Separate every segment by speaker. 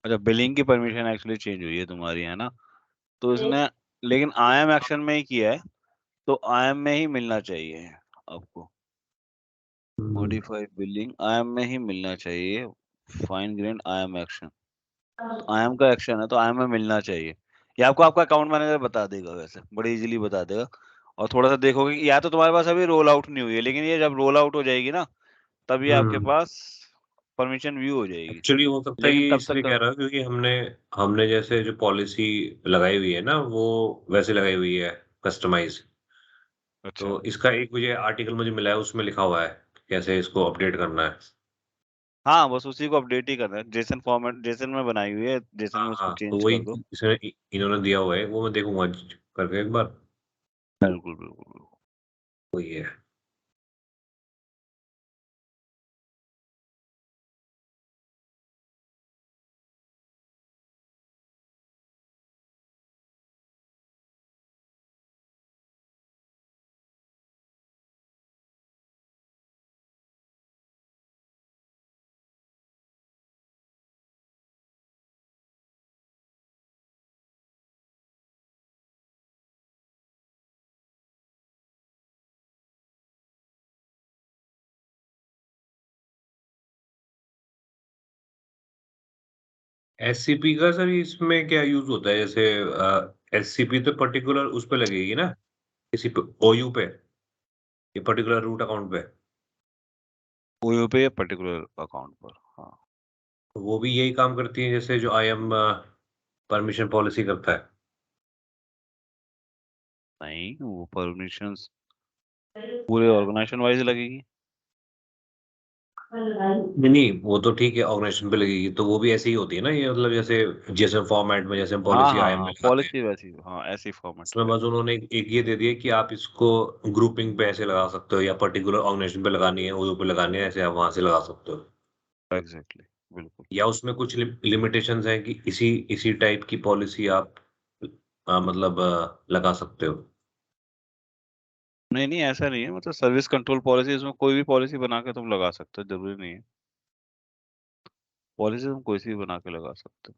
Speaker 1: अच्छा, बिलिंग की permission actually change हुई है तुम्हारी, है ना? तो इसने लेकिन IAM एक्शन में ही किया है, तो IAM में ही मिलना चाहिए आपको। मॉडिफाई बिलिंग IAM में ही मिलना चाहिए। Fine grain IAM action, IAM का एक्शन है तो IAM में मिलना चाहिए। ये आपको आपका अकाउंट मैनेजर बता देगा, वैसे बड़े इजीली बता देगा। और थोड़ा सा देखोगे कि या तो तुम्हारे पास अभी रोल आउट नहीं हुई है, लेकिन ये जब रोल आउट हो जाएगी ना, तभी आपके पास परमिशन व्यू हो जाएगी।
Speaker 2: एक्चुअली हो सकता है
Speaker 1: लेकिन
Speaker 2: ये
Speaker 1: तब
Speaker 2: इसलिए
Speaker 1: तक
Speaker 2: कह रहा हूँ क्योंकि हमने हमने जैसे जो पॉलिसी लगाई हुई है ना वो वैसे लगाई हुई है कस्टमाइज। तो
Speaker 1: अच्छा।
Speaker 2: इसका एक मुझे आर्टिकल मुझे मिला है उसमें लिखा हुआ है कैसे इसको अपडेट करना है।
Speaker 1: हाँ, बस उसी को अपडेट ही करना है। जेसन फॉर्मेट जेसन में बनाई हुई है, जेसन
Speaker 2: हाँ
Speaker 1: में उसको
Speaker 2: हाँ तो
Speaker 1: चेंज
Speaker 2: वही
Speaker 1: कर दो।
Speaker 2: इसमें इन्होंने दिया हुआ है वो मैं देखूंगा करके एक बार।
Speaker 1: बिल्कुल बिल्कुल बिल्कुल।
Speaker 2: वही है। एससीपी का सर इसमें क्या यूज होता है जैसे एससीपी तो पर्टिकुलर उस पे लगेगी ना किसी पे ओयू पे ये पर्टिकुलर रूट अकाउंट पे।
Speaker 1: ओयो पे पर्टिकुलर अकाउंट पर, हाँ।
Speaker 2: तो वो भी यही काम करती है जैसे जो आईएम परमिशन पॉलिसी करता है।
Speaker 1: नहीं, वो परमिशंस पूरे ऑर्गेनाइजेशन वाइज लगेगी।
Speaker 2: नहीं नहीं वो तो ठीक है ऑर्गेनाइजेशन पे लगेगी तो वो भी ऐसी ही होती है ना ये मतलब जैसे जेसन फॉर्मेट में जैसे हम
Speaker 1: हाँ
Speaker 2: पॉलिसी
Speaker 1: हाँ
Speaker 2: आईएम में
Speaker 1: हाँ,
Speaker 2: लगाते हैं।
Speaker 1: पॉलिसी वैसी, हाँ, ऐसी फॉर्मेट
Speaker 2: उसमें बस
Speaker 1: लगेगी।
Speaker 2: उन्होंने एक ये दे दिया कि आप इसको ग्रुपिंग पे ऐसे लगा सकते हो या पर्टिकुलर ऑर्गेनाइजेशन पे लगानी है ओयू पे लगानी है ऐसे आप वहां से लगा सकते हो।
Speaker 1: एग्जैक्टली, बिल्कुल।
Speaker 2: या उसमें कुछ लिमिटेशंस हैं कि इसी इसी टाइप की पॉलिसी आप मतलब लगा सकते हो।
Speaker 1: नहीं नहीं, ऐसा नहीं है, मतलब सर्विस कंट्रोल पॉलिसी, इसमें कोई भी पॉलिसी बना के तुम लगा सकते हो, जरूरी नहीं है। पॉलिसी तुम कोई सी भी बना के लगा सकते हो।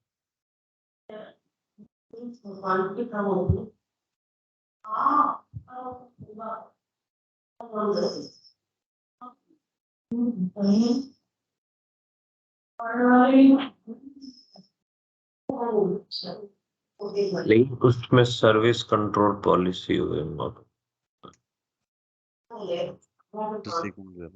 Speaker 2: लेकिन उसमें सर्विस कंट्रोल पॉलिसी हुई
Speaker 1: Just second जरा।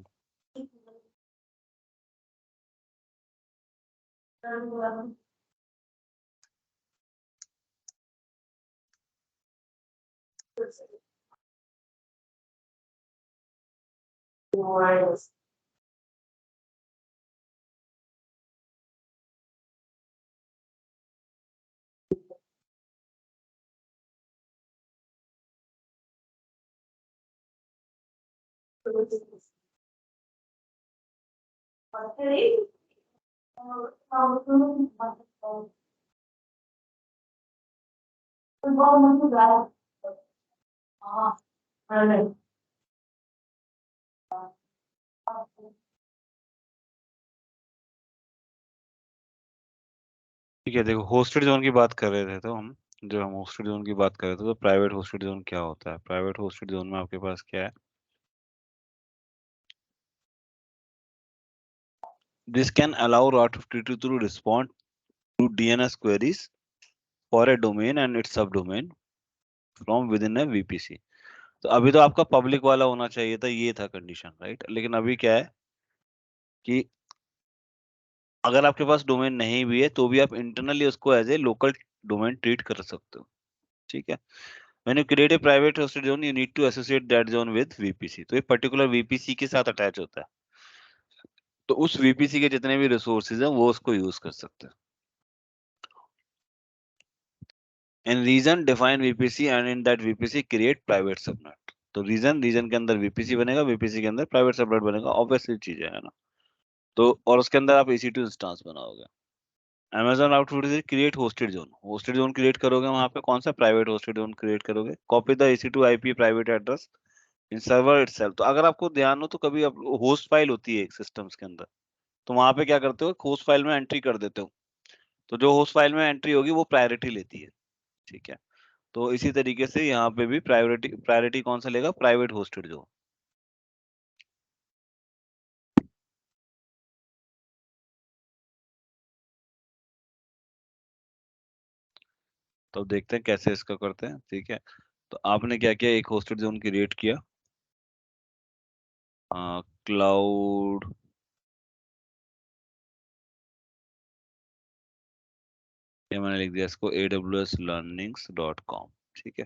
Speaker 1: ठीक है, देखो, होस्टेड जोन की बात कर रहे थे तो हम, जो हम होस्टेड जोन की बात कर रहे थे, तो प्राइवेट होस्टेड जोन क्या होता है? प्राइवेट होस्टेड जोन में आपके पास क्या है? This can allow route 52 to respond to DNS queries for a domain and its subdomain from within a VPC। तो अभी तो आपका पब्लिक वाला होना चाहिए था, ये था कंडीशन, राइट? लेकिन अभी क्या है कि अगर आपके पास डोमेन नहीं भी है तो भी आप इंटरनली उसको as a local domain treat कर सकते हो। ठीक है। When you create a private hosted zone, you need to associate that zone with VPC। तो ये पर्टिकुलर VPC के साथ अटैच होता है, तो उस VPC के जितने भी रिसोर्सेज हैं वो उसको यूज कर सकते हैं। In region define VPC and in that VPC create private subnet। तो रीजन के अंदर VPC बनेगा, VPC के अंदर प्राइवेट सबनेट बनेगा, ऑब्वियसली चीज है ना? तो और उसके अंदर आप EC2 इंस्टेंस बनाओगे। Amazon आउटपुट से क्रिएट होस्टेड जोन क्रिएट करोगे, वहां पे कौन सा प्राइवेट होस्टेड जोन क्रिएट करोगे? Copy the EC2 IP private address in server itself. तो अगर आपको ध्यान हो तो कभी आप होस्ट फाइल होती है सिस्टम्स के अंदर, तो वहां पे क्या करते हो, होस्ट फाइल में एंट्री कर देते हो, तो जो होस्ट फाइल में एंट्री होगी वो प्रायोरिटी लेती है। ठीक है, तो इसी तरीके से यहाँ पे भी प्रायोरिटी प्रायोरिटी कौन सा लेगा, प्राइवेट होस्टेड जो। तो देखते हैं कैसे इसका करते हैं। ठीक है, तो आपने क्या किया, एक होस्टेड जोन क्रिएट किया, क्लाउड, ये मैंने लिख दिया इसको aws.learnings.com। ठीक है,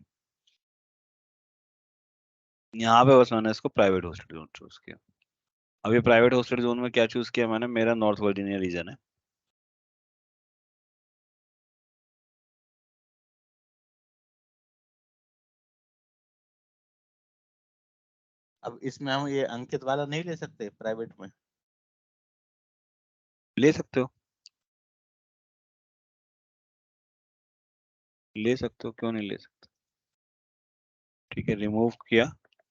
Speaker 1: यहाँ पे बस मैंने इसको प्राइवेट होस्टेड जोन चूज किया। अब ये प्राइवेट होस्टेड जोन में क्या चूज किया मैंने, मेरा नॉर्थ वर्जीनिया रीजन है।
Speaker 3: अब इसमें हम ये अंकित वाला नहीं ले सकते प्राइवेट में?
Speaker 1: ले सकते हो, ले सकते हो, क्यों नहीं ले सकते। ठीक है, रिमूव किया।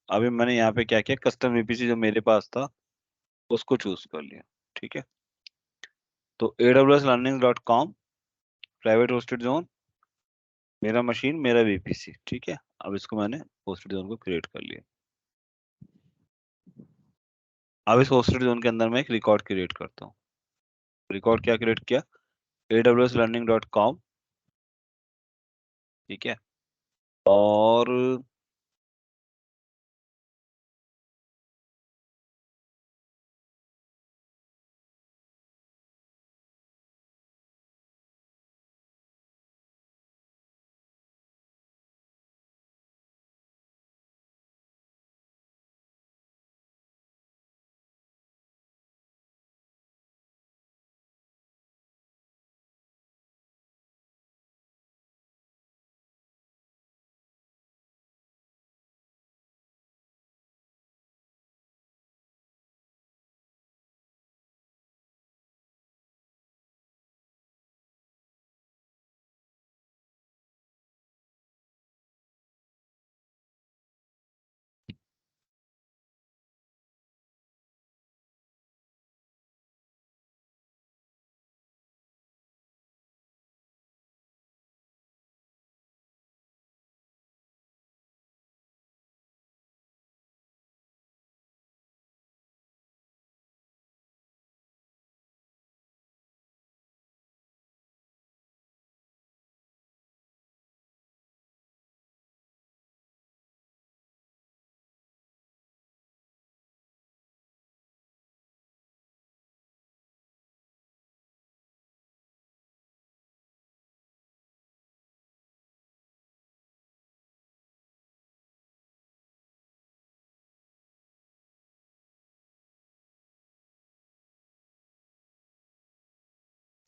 Speaker 1: अभी मैंने यहाँ पे क्या किया, कस्टम वीपीसी जो मेरे पास था उसको चूज कर लिया। ठीक है, तो aws.learnings.com प्राइवेट होस्टेड जोन, मेरा मशीन, मेरा वीपीसी। ठीक है, अब इसको मैंने होस्टेड जोन को क्रिएट कर लिया। अब इस होस्टेड जोन के अंदर मैं एक रिकॉर्ड क्रिएट करता हूँ। रिकॉर्ड क्या क्रिएट किया, aws.learning.com। ठीक है, और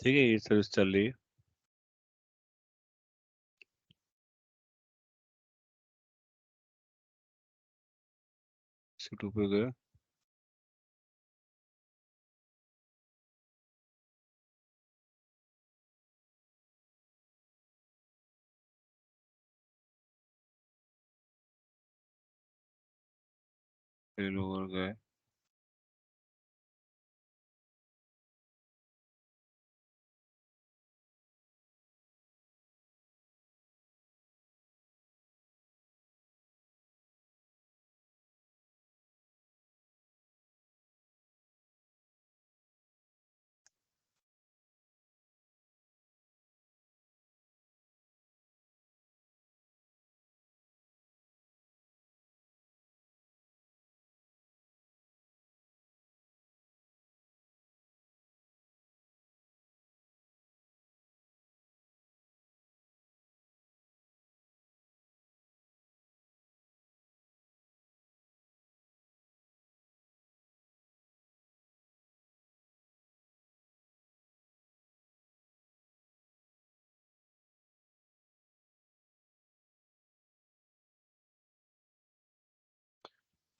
Speaker 1: ठीक है, ये सर्विस चल रही है। C2 पे गए, फेल ओवर गए,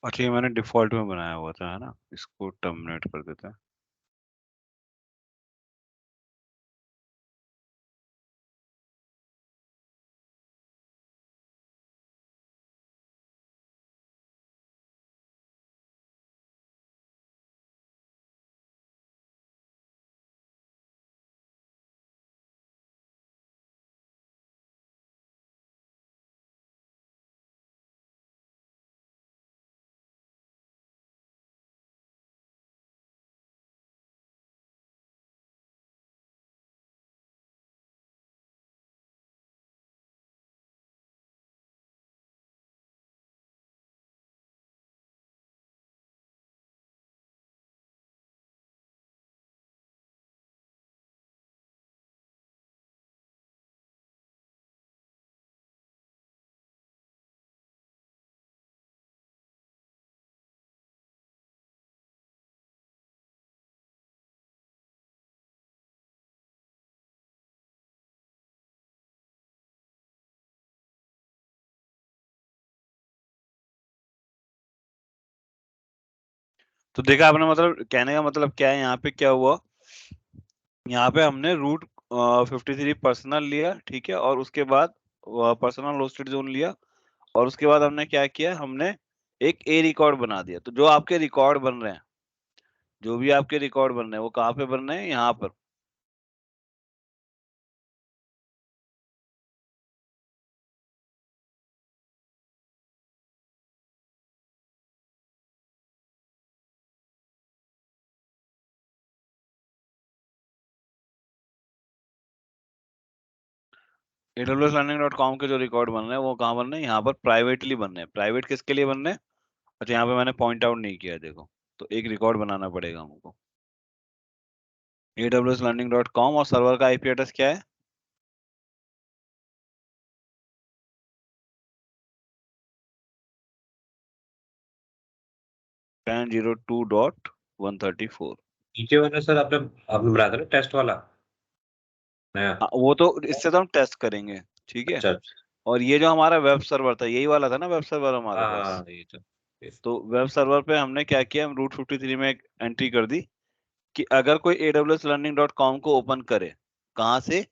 Speaker 1: अच्छा ये मैंने डिफॉल्ट में बनाया हुआ था, है ना, इसको टर्मिनेट कर देते हैं। तो देखा आपने, मतलब कहने का मतलब क्या है, यहाँ पे क्या हुआ, यहाँ पे हमने रूट 53 पर्सनल लिया, ठीक है, और उसके बाद पर्सनल होस्टेड जोन लिया, और उसके बाद हमने क्या किया, हमने एक ए रिकॉर्ड बना दिया। तो जो आपके रिकॉर्ड बन रहे हैं, जो भी आपके रिकॉर्ड बन रहे हैं, वो कहाँ पे बन रहे हैं, यहाँ पर। aws.learning.com के जो रिकॉर्ड बन रहे हैं वो कहाँ बन रहे हैं, यहाँ पर प्राइवेटली बन रहे हैं। प्राइवेट किसके लिए बन रहे हैं? अच्छा, यहाँ पे मैंने पॉइंट आउट नहीं किया, देखो, तो एक रिकॉर्ड बनाना पड़ेगा हमको। aws.learning.com और सर्वर का आईपी एड्रेस क्या है? 10.02.134।
Speaker 2: नीचे वाला सर आपने आपने बनाया था ना टेस्ट वाला नया?
Speaker 1: वो तो इससे तो हम टेस्ट करेंगे, ठीक है।
Speaker 2: अच्छा अच्छा।
Speaker 1: और ये जो हमारा वेब सर्वर था, यही वाला था ना वेब सर्वर हमारे
Speaker 2: हाँ
Speaker 1: पास।
Speaker 2: हाँ, ये तो
Speaker 1: तो वेब सर्वर पे हमने क्या किया, हम रूट 53 में एक एंट्री कर दी कि अगर कोई aws.learning.com को ओपन करे, कहाँ से,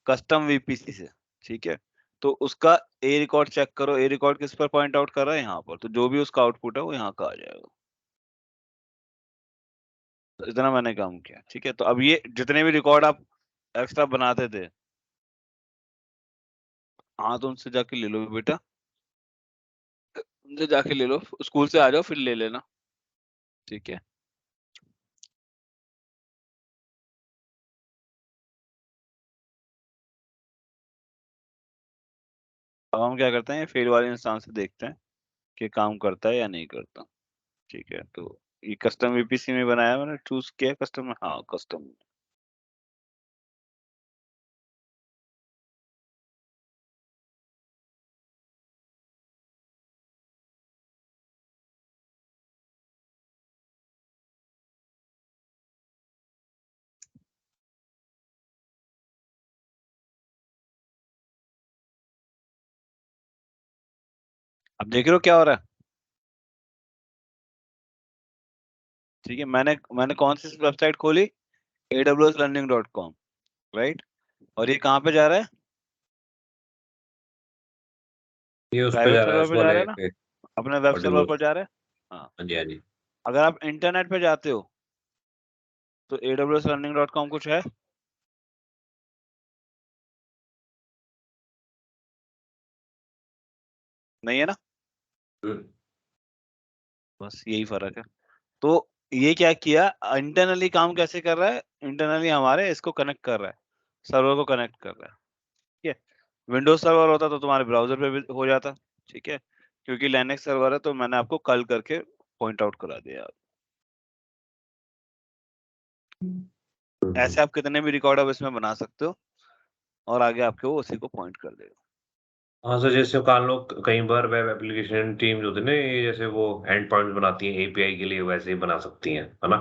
Speaker 1: कस्टम वीपीसी से, ठीक है, तो उसका ए रिकॉर्ड चेक करो। ए रिकॉर्ड किस पर पॉइंट आउट कर रहा है, यहाँ पर। तो जो भी उसका आउटपुट है वो यहाँ का आ जाएगा। तो इतना मैंने काम किया, ठीक है। तो अब ये जितने भी रिकॉर्ड आप एक्स्ट्रा बनाते थे, हाँ, तो उनसे जाके ले लो बेटा, उनसे जाके ले लो, स्कूल से आ जाओ फिर ले लेना, ठीक है। अब हम क्या करते हैं, फेल वाले इंसान से देखते हैं कि काम करता है या नहीं करता, ठीक है। तो ये कस्टम वीपीसी में बनाया, मैंने चूज किया कस्टम, हाँ कस्टम। अब देख रहे हो क्या हो रहा है, ठीक है। मैंने मैंने कौन सी वेबसाइट खोली, aws.learning.com, राइट। और ये कहाँ पे जा रहा है,
Speaker 2: ये उस पे
Speaker 1: प्राइवेट
Speaker 2: जा रहा है,
Speaker 1: सर्वर
Speaker 2: उस
Speaker 1: पे जा रहा
Speaker 2: वाले
Speaker 1: है ना,
Speaker 2: पे
Speaker 1: अपने वेब सर्वर
Speaker 2: पर्टिकुलर।
Speaker 1: पर जा रहा है, हाँ।
Speaker 2: हाँ जी हाँ जी।
Speaker 1: अगर आप इंटरनेट पे जाते हो तो aws.learning.com कुछ है, नहीं है ना,
Speaker 2: हम्म,
Speaker 1: बस यही फर्क है। तो ये क्या किया, इंटरनली काम कैसे कर रहा है, इंटरनली हमारे इसको कनेक्ट कर रहा है, सर्वर को कनेक्ट कर रहा है, ठीक है। विंडोज सर्वर होता तो तुम्हारे ब्राउजर पे भी हो जाता, ठीक है। क्योंकि लिनक्स सर्वर है, तो मैंने आपको कल करके पॉइंट आउट करा दिया।
Speaker 2: हम्म।
Speaker 1: ऐसे आप कितने भी रिकॉर्ड अब इसमें बना सकते हो, और आगे आपके वो उसी को पॉइंट कर देगा।
Speaker 2: हाँ सर, जैसे कान लोग कई बार वेब एप्लीकेशन टीम जो होती है ना, ये जैसे वो एंड पॉइंट्स बनाती हैं एपीआई के लिए, वैसे ही बना सकती हैं, है ना?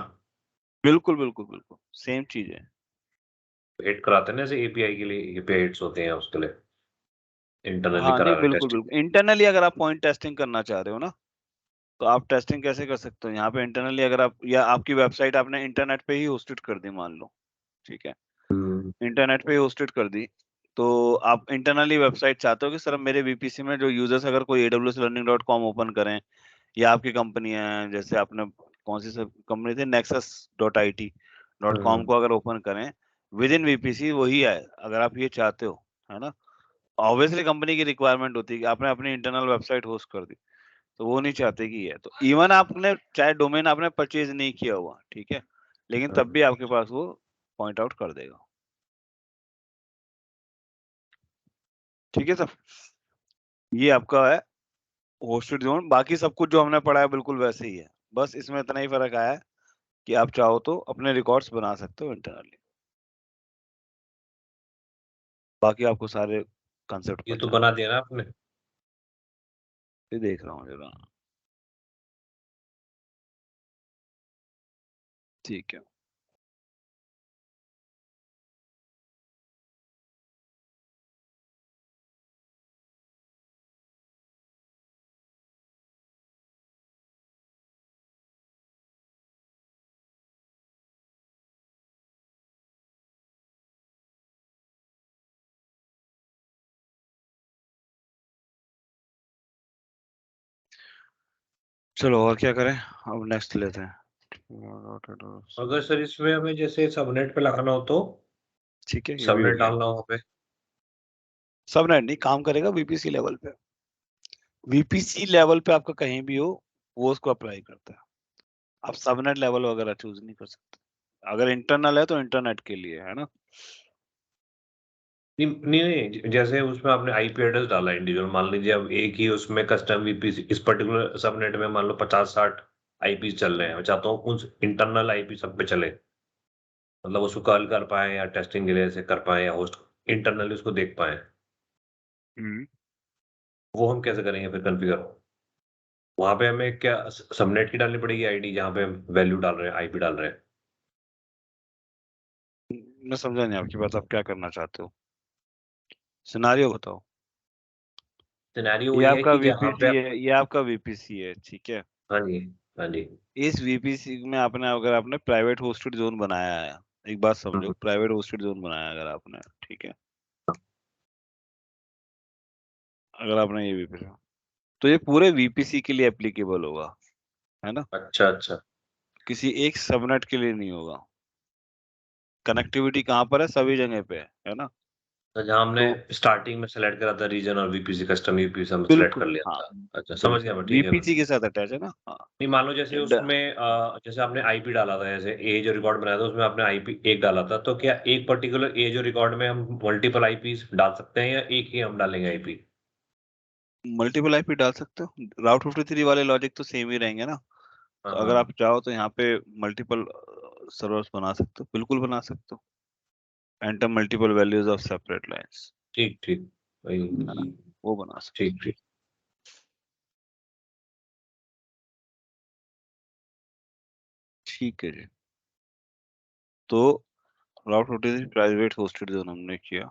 Speaker 1: बिल्कुल बिल्कुल बिल्कुल सेम चीज है।
Speaker 2: हिट कराते हैं ना, जैसे एपीआई के लिए एपीआई हिट्स होते हैं, उसके लिए इंटरनली
Speaker 1: हाँ
Speaker 2: करा
Speaker 1: नहीं,
Speaker 2: रहा है
Speaker 1: बिल्कुल
Speaker 2: टेस्टिंग।
Speaker 1: बिल्कुल इंटरनली अगर आप पॉइंट टेस्टिंग करना चाह रहे हो ना, तो आप टेस्टिंग कैसे कर सकते हो, यहाँ पे इंटरनली अगर आप, या आपकी वेबसाइट आपने इंटरनेट पे ही होस्टेड कर दी मान लो, ठीक है,
Speaker 2: हम्म
Speaker 1: इंटरनेट पे ही होस्टेड कर दी, तो आप इंटरनली वेबसाइट चाहते हो कि सर मेरे वीपीसी में जो यूजर्स अगर कोई aws.learning.com ओपन करें, या आपकी कंपनी है, जैसे आपने कौन सी सब कंपनी थी, nexus.it.com
Speaker 2: हम्म
Speaker 1: को अगर ओपन करें विद इन वीपीसी वही आए, अगर आप ये चाहते हो, है ना। ऑब्वियसली कंपनी की रिक्वायरमेंट होती है कि आपने अपनी इंटरनल वेबसाइट होस्ट कर दी, तो वो नहीं चाहते कि ये, तो इवन आपने चाहे डोमेन आपने परचेज नहीं किया हुआ, ठीक है, लेकिन तब
Speaker 2: हम्म।
Speaker 1: भी आपके पास वो पॉइंट आउट कर देगा, ठीक है सर। ये आपका है होस्टेड जोन, बाकी सब कुछ जो हमने पढ़ा है बिल्कुल वैसे ही है, बस इसमें इतना ही फर्क आया है कि आप चाहो तो अपने रिकॉर्ड्स बना सकते हो इंटरनली, बाकी आपको सारे कंसेप्ट
Speaker 2: ये तो
Speaker 1: पता है।
Speaker 2: बना दिया ना आपने?
Speaker 1: ये देख रहा हूँ जरा, ठीक है। चलो और क्या करें, अब नेक्स्ट लेते हैं।
Speaker 2: अगर सर इसमें हमें जैसे सबनेट पे लगाना हो तो
Speaker 1: ठीक है, ये भी हो
Speaker 2: सबनेट
Speaker 1: गया।
Speaker 2: डालना हो पे
Speaker 1: सबनेट नहीं काम करेगा वीपीसी लेवल पे। वीपीसी लेवल पे आपका कहीं भी हो वो उसको अप्लाई करता है। आप सबनेट लेवल वगैरह चूज नहीं कर सकते। अगर इंटरनल है तो इंटरनेट के लिए है ना।
Speaker 2: नहीं नहीं नहीं, जैसे उसमें आपने आईपी एड्रेस डाला इंडिविजुअल, मान लीजिए अब एक ही उसमें कस्टम वीपीसी इस पर्टिकुलर सबनेट में मान लो 50-60 आईपी चल रहे हैं, मैं चाहता हूँ उन इंटरनल आईपी सब पे चले, मतलब उसको कॉल कर पाए या टेस्टिंग के लिए से कर पाए या होस्ट इंटरनली उसको देख पाए, वो हम कैसे करेंगे फिर कॉन्फ़िगर? वहां पे हमें क्या सबनेट की डालनी पड़ेगी आईडी जहाँ पे हम वैल्यू डाल रहे हैं, आईपी डाल रहे हैं?
Speaker 1: मैं समझा नहीं आपकी बात, आप क्या करना चाहते हो, सिनारियो बताओ।
Speaker 2: सिनेरियो
Speaker 1: ये
Speaker 2: वही है
Speaker 1: आपका
Speaker 2: कि जहाँ पे
Speaker 1: वीपीसी है, ये आपका वीपीसी है, ठीक है।
Speaker 2: हाँ जी, हाँ जी।
Speaker 1: इस वीपीसी में आपने, अगर आपने प्राइवेट होस्टेड जोन बनाया है, एक बात समझो,
Speaker 2: हम्म,
Speaker 1: प्राइवेट होस्टेड जोन बनाया है अगर आपने, ठीक है, अगर आपने ये वीपीसी, तो ये पूरे वीपीसी के लिए एप्लीकेबल होगा, है ना।
Speaker 2: अच्छा अच्छा।
Speaker 1: किसी एक सबनेट के लिए नहीं होगा। कनेक्टिविटी कहाँ पर है, सभी जगह पे है ना।
Speaker 2: तो जहाँ हमने
Speaker 1: तो
Speaker 2: स्टार्टिंग में सेलेक्ट करा था रीजन और वीपीसी कस्टम वीपीसी हम सेलेक्ट कर
Speaker 1: बिल्कुल
Speaker 2: लिया
Speaker 1: हाँ,
Speaker 2: था। अच्छा समझ गया
Speaker 1: बिल्कुल
Speaker 2: मैं, ठीक है मैं।
Speaker 1: वीपीसी के साथ अटैच है ना, हाँ।
Speaker 2: नहीं मान लो जैसे
Speaker 1: ड-
Speaker 2: उसमें जैसे आपने आईपी डाला था, जैसे ए जो रिकॉर्ड बनाया था उसमें आपने आईपी एक डाला था, तो क्या एक पर्टिकुलर ए जो रिकॉर्ड में हम मल्टीपल आईपी डाल सकते हैं या एक ही हम डालेंगे आईपी?
Speaker 1: मल्टीपल आईपी डाल सकते हो, राउट 53 वाले लॉजिक तो सेम ही रहेंगे ना।
Speaker 2: हाँ
Speaker 1: तो अगर
Speaker 2: हाँ।
Speaker 1: आप चाहो तो यहाँ पे मल्टीपल सर्वर्स बना सकते हो, बिल्कुल बना सकते हो। Enter multiple values of separate lines,
Speaker 2: ठीक ठीक वही।
Speaker 1: है ना, वो बना सकते
Speaker 2: ठीक ठीक।
Speaker 1: हो। ठीक है जी। तो राउट 53 प्राइवेट होस्टेड जोन हमने किया।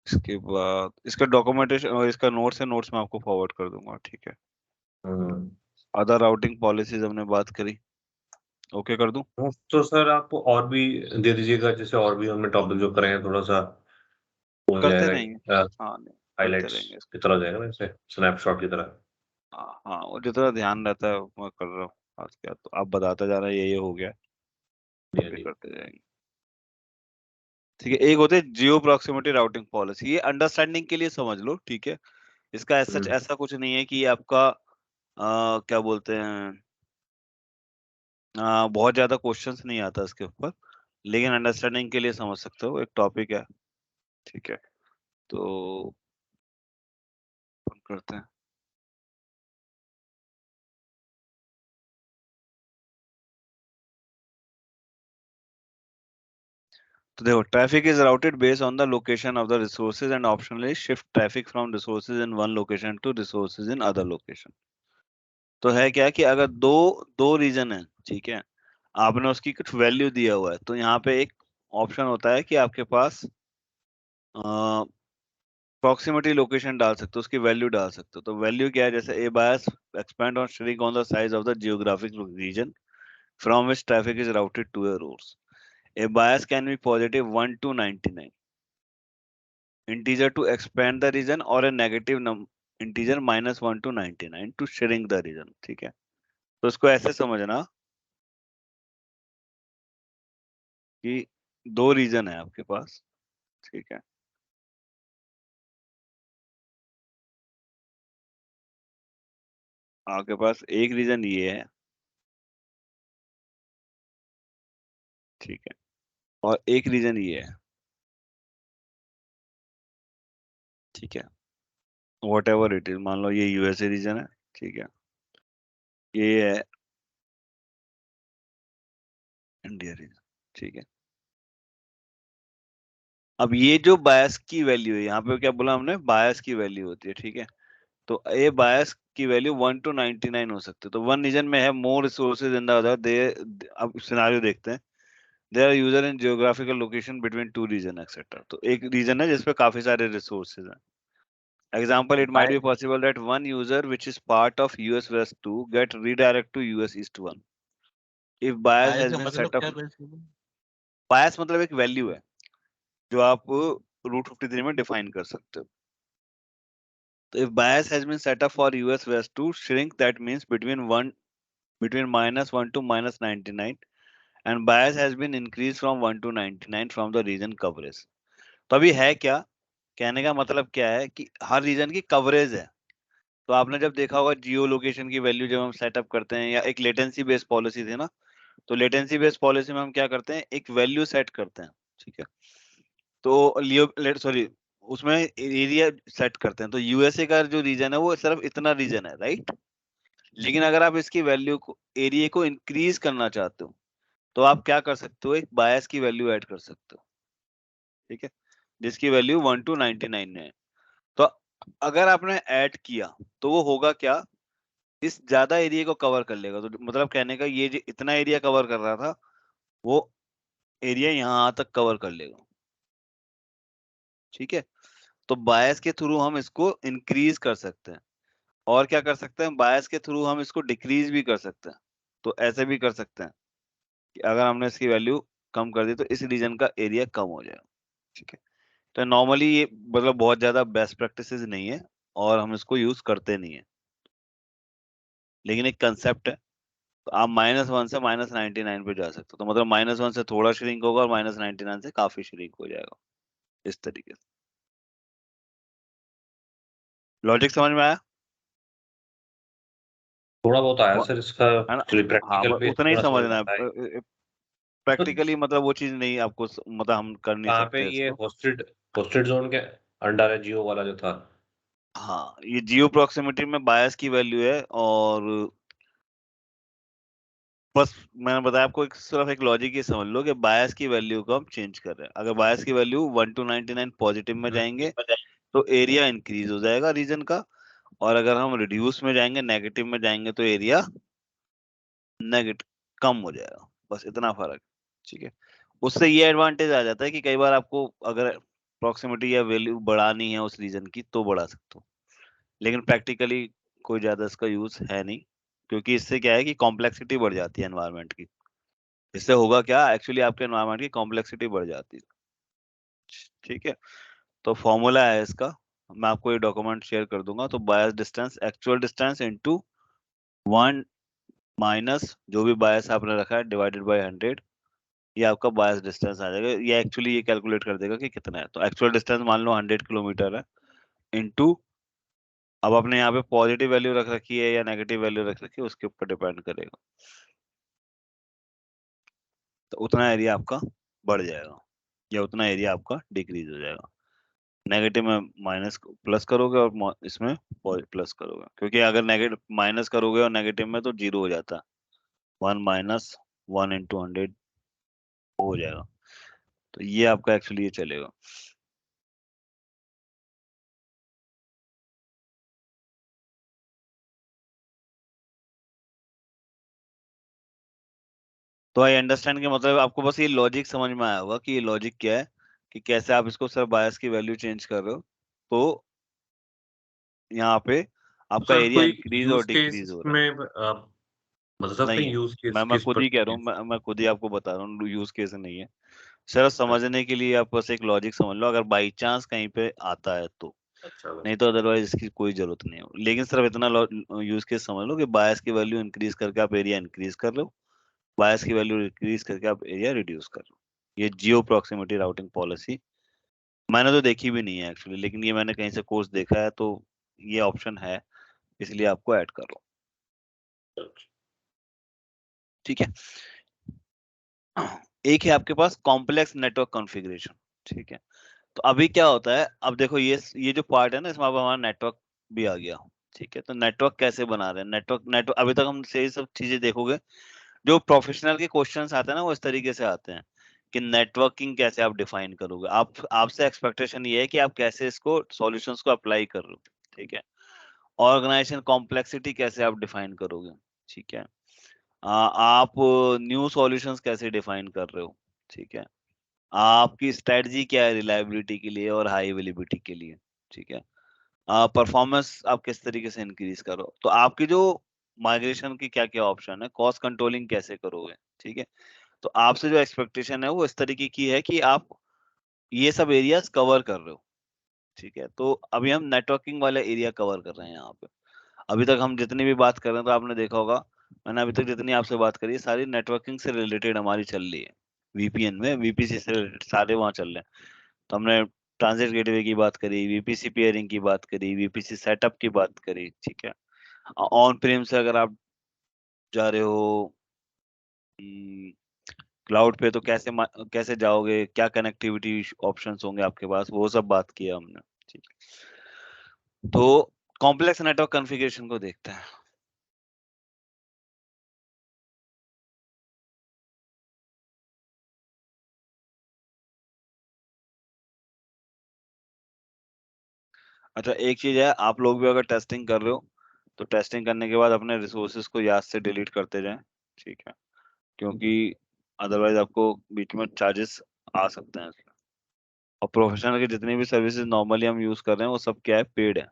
Speaker 1: इसके बाद इसका डॉक्यूमेंटेशन और इसका नोट्स है, नोट्स में आपको फॉरवर्ड कर दूंगा, ठीक है।
Speaker 2: हम्म।
Speaker 1: अदर राउटिंग पॉलिसीज हमने बात करी, ओके कर दूं।
Speaker 2: तो सर आप और भी दे दीजिएगा, जैसे और भी हमने टॉपिक जो करे हैं थोड़ा सा हो
Speaker 1: करते रहेंगे,
Speaker 2: जाएगा,
Speaker 1: हाँ नहीं, करते
Speaker 2: हाइलाइट्स
Speaker 1: रहेंगे
Speaker 2: की
Speaker 1: इसको।
Speaker 2: तरह हो जाएगा ना, जैसे स्नैपशॉट की तरह।
Speaker 1: हाँ हाँ, वो जितना ध्यान रहता है मैं कर रहा हूँ। आज क्या, तो आप बताते जा रहे हैं ये हो गया,
Speaker 2: जी हाँ
Speaker 1: फिर
Speaker 2: जी।
Speaker 1: करते जाएंगे। ठीक है, एक होते है जियो प्रॉक्सिमिटी राउटिंग पॉलिसी, ये अंडरस्टैंडिंग के लिए समझ लो, ठीक है। इसका ऐसा
Speaker 2: हम्म।
Speaker 1: ऐसा कुछ नहीं है कि ये आपका क्या बोलते हैं, बहुत ज्यादा क्वेश्चंस नहीं आता इसके ऊपर, लेकिन अंडरस्टैंडिंग के लिए समझ सकते हो, एक टॉपिक है, ठीक है। तो हम करते हैं। तो देखो, traffic is routed based on the location of the resources and optionally shift traffic from resources in one location to resources in other location. तो है क्या कि अगर दो दो रीजन है, ठीक है, आपने उसकी कुछ वैल्यू दिया हुआ है, तो यहाँ पे एक ऑप्शन होता है कि आपके पास प्रॉक्सिमिटी लोकेशन डाल सकते हो, उसकी वैल्यू डाल सकते हो। तो वैल्यू क्या है, जैसे a bias expand on shrink on the size of the geographic region from which traffic is routed to a roads. A bias can be positive 1 to 99 integer to expand the region or a negative integer -1 to 99 to shrink the region, ठीक है। तो इसको ऐसे समझना कि दो reason है आपके पास, ठीक है। आपके पास एक रीजन ये है, ठीक है, और एक रीजन ये है, ठीक है। वॉट एवर इट इज, मान लो ये यूएसए रीजन है, ठीक है, ये है इंडिया रीजन, ठीक है। अब ये जो बायस की वैल्यू है, यहाँ पे क्या बोला हमने, बायस की वैल्यू होती है, ठीक है। तो ए बायस की वैल्यू 1 to 99 हो सकती है। तो वन रीजन में है more resources in the other, they, अब सिनारियो देखते हैं। There are user in geographical location between two region etcetera. तो एक रीजन है जिसपे काफी सारे रिसोर्सेज हैं। Example, it might
Speaker 2: by
Speaker 1: be possible that one user which is part of US west 2 get redirect to US east 1 if bias
Speaker 3: bias
Speaker 1: has
Speaker 3: का
Speaker 1: been
Speaker 3: मतलब
Speaker 1: set
Speaker 3: क्या
Speaker 1: अप।
Speaker 3: है basically?
Speaker 1: बायस मतलब एक वैल्यू है जो आप रूट 53 में डिफाइन कर सकते हो। तो if bias has been set up for US West to shrink, that means between -1 to -99, and bias has been increased from 1 to 99 from the region coverage. तो अभी है क्या, कहने का मतलब क्या है कि हर रीजन की कवरेज है। तो आपने जब देखा होगा जियो लोकेशन की वैल्यू जब हम सेटअप करते हैं, या एक लेटेंसी बेस्ड पॉलिसी थी ना, तो लेटेंसी बेस्ड पॉलिसी में हम क्या करते हैं, एक वैल्यू सेट करते हैं, ठीक है। तो लियो सॉरी उसमें एरिया सेट करते हैं। तो यूएसए का जो रीजन है वो सिर्फ इतना रीजन है, राइट। लेकिन अगर आप इसकी वैल्यू को, एरिया को इंक्रीज करना चाहते हो, तो आप क्या कर सकते हो, एक बायस की वैल्यू ऐड कर सकते हो, ठीक है, जिसकी वैल्यू 1 to 99 है। तो अगर आपने ऐड किया तो वो होगा क्या, इस ज्यादा एरिया को कवर कर लेगा। तो मतलब कहने का ये जो इतना एरिया कवर कर रहा था, वो एरिया यहाँ तक कवर कर लेगा, ठीक है। तो बायस के थ्रू हम इसको इंक्रीज कर सकते हैं, और क्या कर सकते हैं, बायस के थ्रू हम इसको डिक्रीज भी कर सकते हैं। तो ऐसे भी कर सकते हैं कि अगर हमने इसकी वैल्यू कम कर दी तो इस रीजन का एरिया कम हो जाएगा, ठीक है। तो नॉर्मली ये मतलब बहुत ज्यादा बेस्ट प्रैक्टिसेस नहीं है, और हम इसको यूज करते नहीं है, लेकिन एक कंसेप्ट है। तो आप -1 से -99 पे जा सकते हो। तो मतलब -1 से थोड़ा श्रिंक होगा और -99 से काफी श्रिंक हो जाएगा, इस तरीके से। लॉजिक समझ में आया?
Speaker 2: थोड़ा बहुत आया
Speaker 1: वो-
Speaker 2: सर इसका,
Speaker 1: है ना? हाँ,
Speaker 2: प्रैक्टिकल पे
Speaker 1: उतना ही
Speaker 2: थोड़ा समझ में
Speaker 1: समझना
Speaker 2: आता है।
Speaker 1: है। प्रैक्टिकली मतलब वो चीज नहीं आपको मतलब हम कर नहीं
Speaker 2: कहाँ पे
Speaker 1: सकते
Speaker 2: ये
Speaker 1: इसको।
Speaker 2: होस्टेड जोन के अंडर है जियो वाला जो था?
Speaker 1: हाँ, ये जियो प्रॉक्सिमिटी में बायस की वैल्यू है, और बस मैंने बताया आपको, एक सिर्फ एक लॉजिक ये समझ लो कि बायस की वैल्यू को हम चेंज कर रहे हैं। अगर बायस की वैल्यू 1 to 99 पॉजिटिव में जाएंगे तो एरिया इंक्रीज हो जाएगा रीजन का, और अगर हम रिड्यूस में जाएंगे, नेगेटिव में जाएंगे, तो एरिया नेगेटिव कम हो जाएगा। बस इतना फर्क, ठीक है। उससे ये एडवांटेज आ जाता है कि कई बार आपको अगर प्रॉक्सिमिटी या वैल्यू बढ़ानी है उस रीजन की तो बढ़ा सकते हो, लेकिन प्रैक्टिकली कोई ज्यादा इसका यूज है नहीं, क्योंकि इससे क्या है कि कॉम्प्लेक्सिटी बढ़ जाती है एनवायरनमेंट की। इससे होगा क्या, एक्चुअली आपके एनवायरनमेंट की कॉम्प्लेक्सिटी बढ़ जाती है, ठीक है। तो फॉर्मूला है इसका, मैं आपको ये डॉक्यूमेंट शेयर कर दूंगा। तो bias distance, actual distance into 1 minus जो भी बायस आपने रखा है डिवाइडेड बाय 100, ये आपका बायस डिस्टेंस आ जाएगा। ये एक्चुअली ये कैलकुलेट कर देगा कि कितना है। तो एक्चुअल डिस्टेंस मान लो 100 किलोमीटर है, इनटू, अब आपने यहाँ पे पॉजिटिव वैल्यू रख रखी है या नेगेटिव वैल्यू रख रखी है उसके ऊपर डिपेंड करेगा। तो उतना एरिया आपका बढ़ जाएगा, या उतना एरिया आपका डिक्रीज हो जाएगा। नेगेटिव में माइनस प्लस करोगे और इसमें प्लस करोगे, क्योंकि अगर नेगेटिव माइनस करोगे और नेगेटिव में तो जीरो हो जाता है। 1 माइनस 1 इंटू 100 हो जाएगा। तो ये आपका एक्चुअली ये चलेगा। तो आई अंडरस्टैंड के मतलब आपको बस ये लॉजिक समझ में आया होगा कि ये लॉजिक क्या है, कि कैसे आप इसको सिर्फ बायस की वैल्यू चेंज कर रहे हो, तो यहाँ पे आपका
Speaker 2: सर
Speaker 1: एरिया
Speaker 2: कोई
Speaker 1: इंक्रीज और
Speaker 2: यूज
Speaker 1: डिक्रीज
Speaker 2: केस
Speaker 1: हो रहा है।
Speaker 2: में मतलब सर
Speaker 1: नहीं
Speaker 2: कोई
Speaker 1: है,
Speaker 2: यूज केस
Speaker 1: मैं
Speaker 2: किस
Speaker 1: खुद ही कह रहा हूँ, मैं खुद ही आपको बता रहा हूँ, यूज केस नहीं है। सिर्फ
Speaker 2: अच्छा
Speaker 1: समझने के लिए आप बस एक लॉजिक समझ लो, अगर बाई चांस कहीं पे आता है तो,
Speaker 2: अच्छा
Speaker 1: नहीं तो अदरवाइज इसकी कोई जरूरत नहीं है। लेकिन सिर्फ इतना यूज केस समझ लो कि बायस की वैल्यू इंक्रीज करके आप एरिया इंक्रीज कर रहे हो, बायस की वैल्यू डिक्रीज करके आप एरिया रिड्यूस कर रहे हो। ये जियो प्रॉक्सिमिटी राउटिंग पॉलिसी मैंने तो देखी भी नहीं है एक्चुअली, लेकिन ये मैंने कहीं से कोर्स देखा है, तो ये ऑप्शन है, इसलिए आपको ऐड कर रहा हूँ, ठीक है। एक है आपके पास कॉम्प्लेक्स नेटवर्क कॉन्फ़िगरेशन, ठीक है। तो अभी क्या होता है, अब देखो ये जो पार्ट है ना, इसमें अब हमारा नेटवर्क भी आ गया, ठीक है। तो नेटवर्क कैसे बना रहे हैं, नेटवर्क नेटवर्क अभी तक हम से ये सब चीजें देखोगे, जो प्रोफेशनल के क्वेश्चंस आते हैं ना वो इस तरीके से आते हैं कि नेटवर्किंग कैसे आप डिफाइन करोगे। आप आपसे एक्सपेक्टेशन ये है कि आप कैसे इसको सॉल्यूशंस को अप्लाई कर रहे हो, ठीक है। ऑर्गेनाइजेशन कॉम्प्लेक्सिटी कैसे आप डिफाइन करोगे, ठीक है। आप न्यू सॉल्यूशंस कैसे डिफाइन कर रहे हो, ठीक है। आपकी स्ट्रेटजी क्या है रिलायबिलिटी के लिए और हाई अवेलेबिलिटी के लिए, ठीक है। परफॉर्मेंस आप किस तरीके से इंक्रीज करो, तो आपकी जो माइग्रेशन की क्या क्या ऑप्शन है, कॉस्ट कंट्रोलिंग कैसे करोगे, ठीक है। तो आपसे जो एक्सपेक्टेशन है वो इस तरीके की है कि आप ये सब एरियाज कवर कर रहे हो, ठीक है, तो अभी हम नेटवर्किंग वाला एरिया कवर कर रहे हैं यहाँ पे। अभी तक हम जितनी भी बात कर रहे हैं तो आपने देखा होगा, मैंने अभी तक जितनी आपसे बात करी है सारी नेटवर्किंग से रिलेटेड हमारी चल रही है। वीपीएन में वीपीसी से रिलेटेड सारे वहाँ चल रहे हैं। तो हमने ट्रांजिट गेटवे की बात करी, वीपीसी पेयरिंग की बात करी, वीपीसी सेटअप की बात करी, ठीक है। ऑन प्रेम से अगर आप जा रहे हो क्लाउड पे तो कैसे जाओगे, क्या कनेक्टिविटी ऑप्शंस होंगे आपके पास, वो सब बात किया हमने, ठीक है। तो कॉम्प्लेक्स नेटवर्क कॉन्फ़िगरेशन को देखते हैं। अच्छा, एक चीज है, आप लोग भी अगर टेस्टिंग कर रहे हो तो टेस्टिंग करने के बाद अपने रिसोर्सेज को याद से डिलीट करते जाएं, ठीक है, क्योंकि अदरवाइज आपको बीच में चार्जेस आ सकते हैं इसमें। और प्रोफेशनल की जितनी भी सर्विसेज नॉर्मली हम यूज कर रहे हैं वो सब क्या है, पेड है।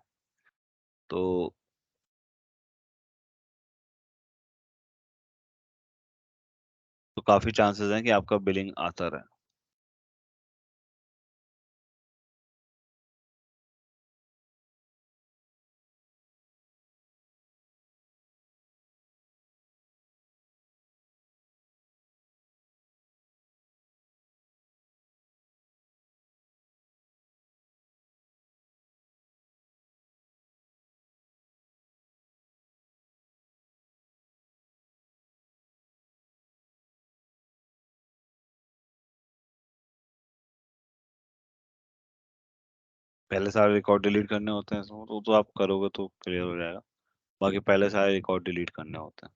Speaker 1: तो काफी चांसेस हैं कि आपका बिलिंग आता रहे। पहले सारे रिकॉर्ड डिलीट करने होते हैं इसमें, तो आप करोगे तो क्लियर हो जाएगा। बाकी पहले सारे रिकॉर्ड डिलीट करने होते हैं।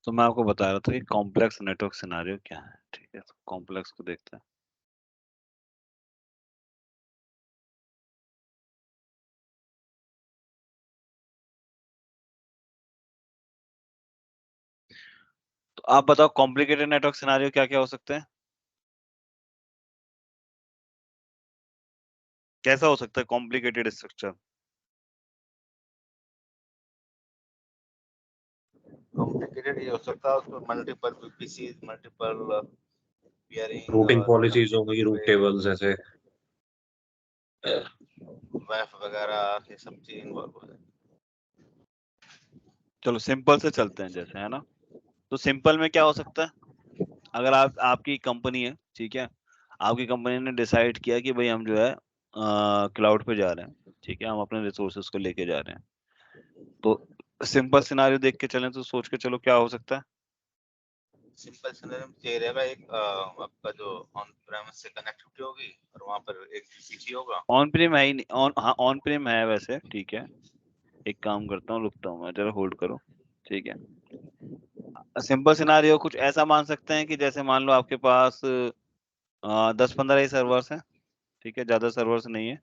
Speaker 1: तो मैं आपको बता रहा था कि कॉम्प्लेक्स नेटवर्क सिनेरियो क्या है, ठीक है। तो कॉम्प्लेक्स को देखते हैं। तो आप बताओ कॉम्प्लिकेटेड नेटवर्क सिनेरियो क्या क्या हो सकते हैं, कैसा हो सकता है कॉम्प्लिकेटेड स्ट्रक्चर।
Speaker 3: कॉम्प्लिकेटेड ये हो सकता है, उसमें multiple VPC, multiple pairing
Speaker 2: routing
Speaker 3: और
Speaker 2: पॉलिसीज हो गई, रूट टेबल्स ऐसे।
Speaker 3: वेफ वगैरह ये सब चीज इन्वॉल्व हो जाए।
Speaker 1: चलो सिंपल से चलते हैं जैसे, है ना। तो सिंपल में क्या हो सकता है, अगर आपकी कंपनी है, ठीक है, आपकी कंपनी ने डिसाइड किया कि भाई हम जो है क्लाउड पे जा रहे हैं, ठीक है, हम अपने रिसोर्सेज को लेके जा रहे हैं। तो सिंपल सिनारियो देख के चलें तो सोच के चलो क्या हो सकता है।
Speaker 3: सिंपल सिनेरियो में ये रहेगा, एक आपका जो ऑन प्रेमिस से कनेक्टिविटी होगी और वहां पर एक वीपीसी होगा।
Speaker 1: ऑन प्रीम है ही नहीं, हाँ ऑन प्रीम है वैसे, ठीक है। एक काम करता हूँ, रुकता हूँ मैं, जरा होल्ड करो, ठीक है। सिंपल सिनारियो कुछ ऐसा मान सकते हैं कि जैसे मान लो आपके पास 10-15 ही सर्वर्स हैं, ठीक है, ज्यादा सर्वर्स नहीं है।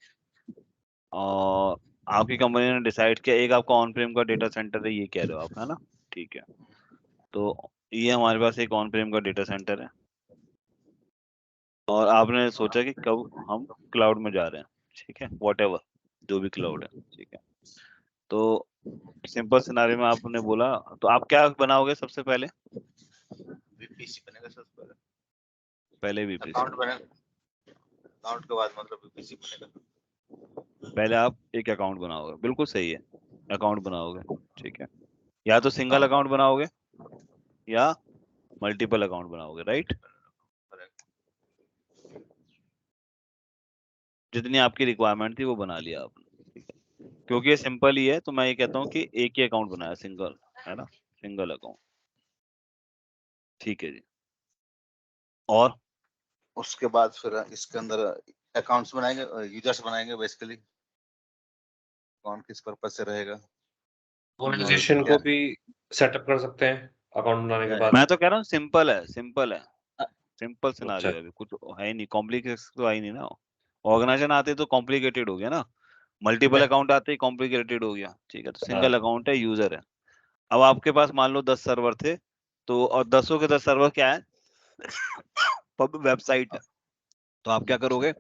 Speaker 1: और आपकी कंपनी ने डिसाइड किया, एक आपका ऑन प्रेम का डेटा सेंटर है, ये कह रहे हो आप, है ना, ठीक है। तो ये हमारे पास एक ऑन प्रेम का डेटा सेंटर है और आपने सोचा कि कब हम क्लाउड में जा रहे हैं, ठीक है, वॉट जो भी क्लाउड है, ठीक है। तो सिंपल सिनारियो में आपने बोला, तो आप क्या बनाओगे सबसे पहले,
Speaker 3: वीपीसी बनेगा सबसे पहले,
Speaker 1: पहले वीपीसी।
Speaker 3: अकाउंट बनेगा, अकाउंट के बाद मतलब वीपीसी बनेगा।
Speaker 1: पहले आप एक अकाउंट बनाओगे, बिल्कुल सही है, अकाउंट बनाओगे, ठीक है। या तो सिंगल
Speaker 3: अकाउंट
Speaker 1: अकाउंट बनाओगे या मल्टीपल अकाउंट बनाओगे, राइट। जितनी आपकी रिक्वायरमेंट थी वो बना लिया आपने, ठीक है। क्योंकि ये सिंपल ही है तो मैं ये कहता हूँ कि एक ही अकाउंट बनाया, सिंगल, है ना, सिंगल अकाउंट, ठीक है जी। और
Speaker 3: उसके बाद फिर इसके अंदर अकाउंट्स बनाएंगे, यूजर्स बनाएंगे बेसिकली, अकाउंट किस पर्पज से रहेगा।
Speaker 2: ऑर्गेनाइजेशन को भी सेटअप कर सकते हैं अकाउंट बनाने के बाद।
Speaker 1: मैं तो कह रहा हूँ सिंपल है, सिंपल है, सिंपल
Speaker 2: अच्छा,
Speaker 1: सिनारियो है, अभी कुछ है ही नहीं, कॉम्प्लिकेट तो है ही नहीं ना। ऑर्गेनाइजेशन आते तो कॉम्प्लिकेटेड हो गया ना, मल्टीपल अकाउंट आते ही कॉम्प्लिकेटेड हो गया, ठीक है। तो सिंगल
Speaker 2: हाँ,
Speaker 1: अकाउंट है, यूजर है। अब आपके पास मान लो 10 सर्वर थे, तो और 10 के 10 सर्वर क्या है, पब वेबसाइट है, तो आप क्या करोगे,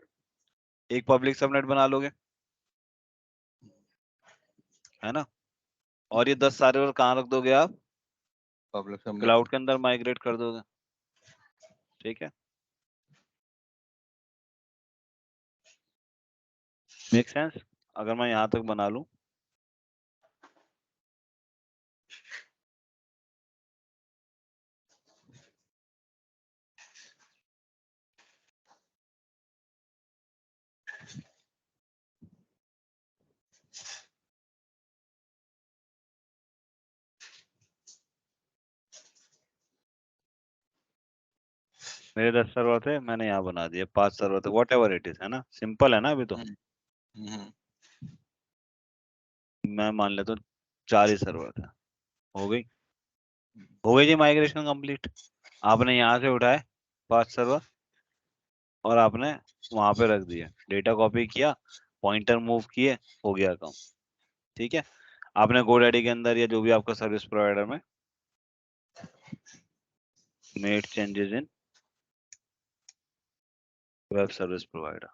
Speaker 1: एक पब्लिक सबनेट बना लोगे, है ना, और ये 10 सर्वर कहाँ रख दोगे आप,
Speaker 3: पब्लिक सबनेट
Speaker 1: क्लाउड के अंदर माइग्रेट कर दोगे। ठीक है, मेक सेंस। अगर मैं यहाँ तक बना लूं, मेरे 10 सर्वर थे, मैंने यहाँ बना दिया 5 सर्वर थे, वॉट एवर इट इज, है ना, सिंपल है ना अभी तो।
Speaker 3: हम्म,
Speaker 1: मैं मान लेता हूँ 4 ही सर्वर थे, हो गई जी माइग्रेशन कंप्लीट। आपने यहाँ से उठाए 5 सर्वर और आपने वहां पे रख दिया, डेटा कॉपी किया, पॉइंटर मूव किए, हो गया काम। ठीक है, आपने गोडैडी के अंदर या जो भी आपका सर्विस प्रोवाइडर में made changes in web service provider